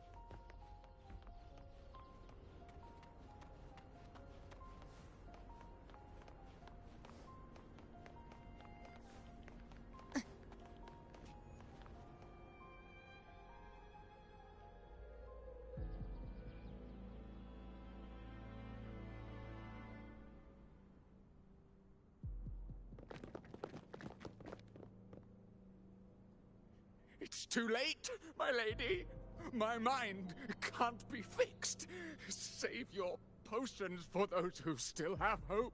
It's too late, my lady. My mind can't be fixed. Save your potions for those who still have hope.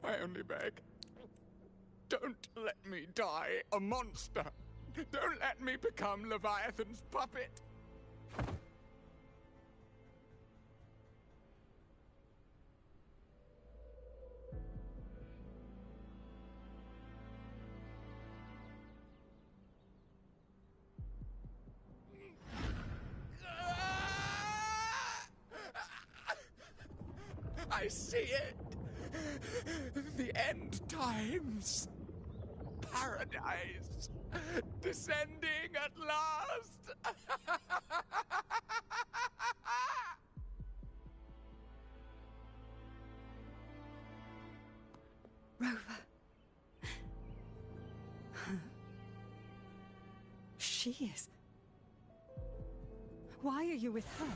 I only beg. Don't let me die a monster. Don't let me become Leviathan's puppet. I see it. The end times. Paradise. Descending at last. Rover. She is. Why are you with her?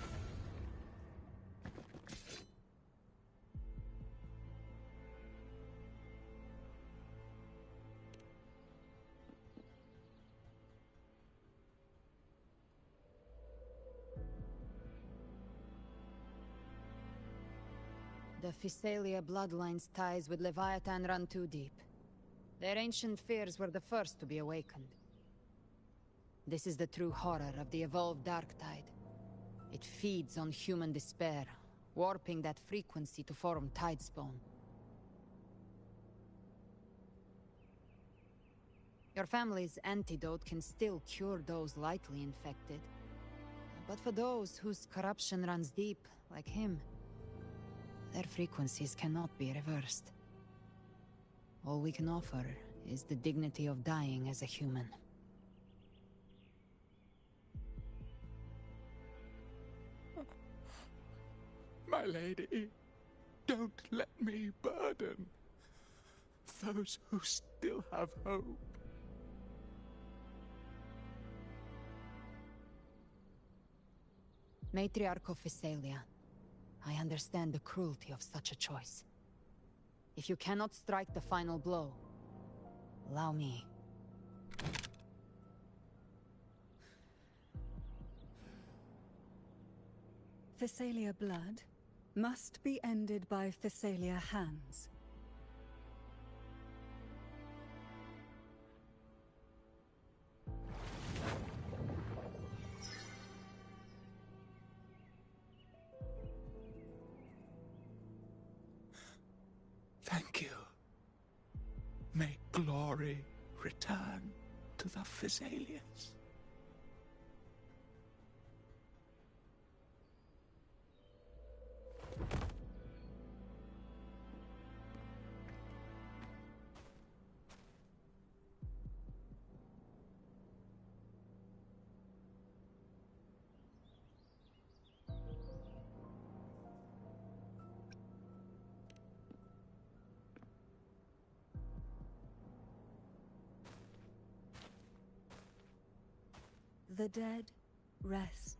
The Phasalia bloodline's ties with Leviathan run too deep. Their ancient fears were the first to be awakened. This is the true horror of the evolved dark tide. It feeds on human despair, warping that frequency to form tidespawn. Your family's antidote can still cure those lightly infected. But for those whose corruption runs deep, like him, their frequencies cannot be reversed. All we can offer is the dignity of dying as a human. My lady, don't let me burden those who still have hope. Matriarch of Phasalia, I understand the cruelty of such a choice. If you cannot strike the final blow, allow me. Phasalia blood must be ended by Phasalia hands. Thank you. May glory return to the Phasalians. The dead rest.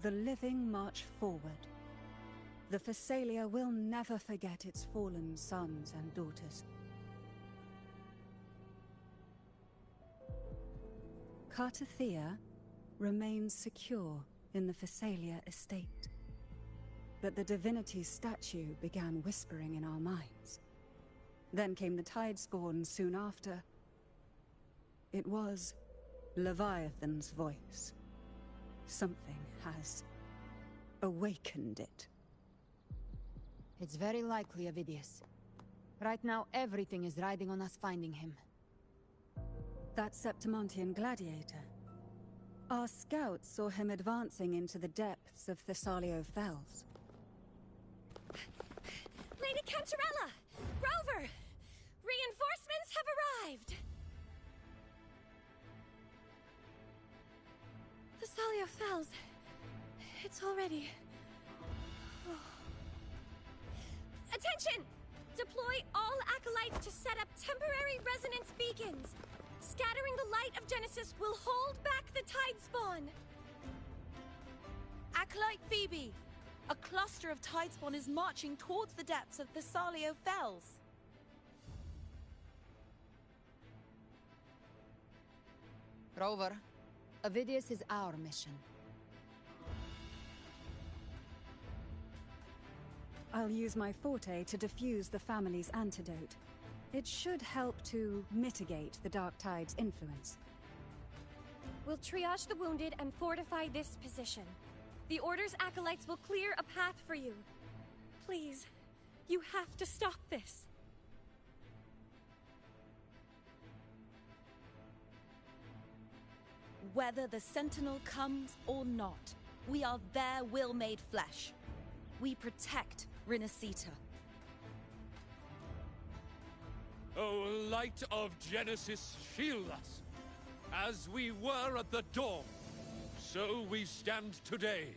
The living march forward. The Phasalia will never forget its fallen sons and daughters. Cartathea remains secure in the Phasalia estate. But the divinity's statue began whispering in our minds. Then came the Tidespawn soon after. It was Leviathan's voice. Something has awakened it. It's very likely, Avidius. Right now, everything is riding on us finding him. That Septimontian gladiator. Our scouts saw him advancing into the depths of Thessalio Fells. Lady Cantarella! Rover! Reinforcements have arrived! Thessalio Fells. It's already... Attention! Deploy all acolytes to set up temporary resonance beacons. Scattering the light of Genesis will hold back the Tidespawn. Acolyte Phoebe, a cluster of Tidespawn is marching towards the depths of Thessalio Fells. Rover, Avidius is our mission. I'll use my forte to defuse the family's antidote. It should help to mitigate the Dark Tide's influence. We'll triage the wounded and fortify this position. The Order's acolytes will clear a path for you. Please, you have to stop this. Whether the Sentinel comes or not, we are their will made flesh. We protect Rinasita. O light of Genesis, shield us. As we were at the dawn, so we stand today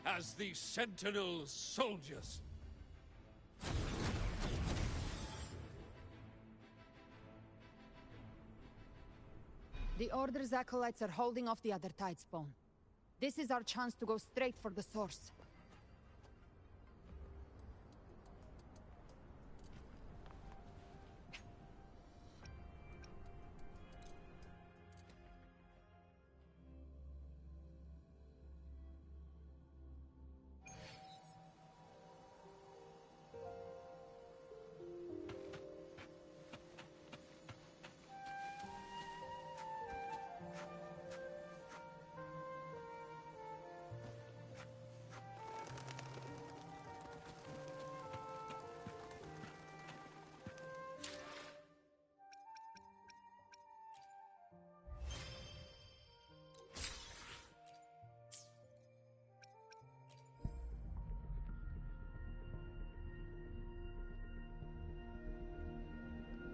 as the Sentinel soldiers. The Order's acolytes are holding off the other Tidespawn. This is our chance to go straight for the source.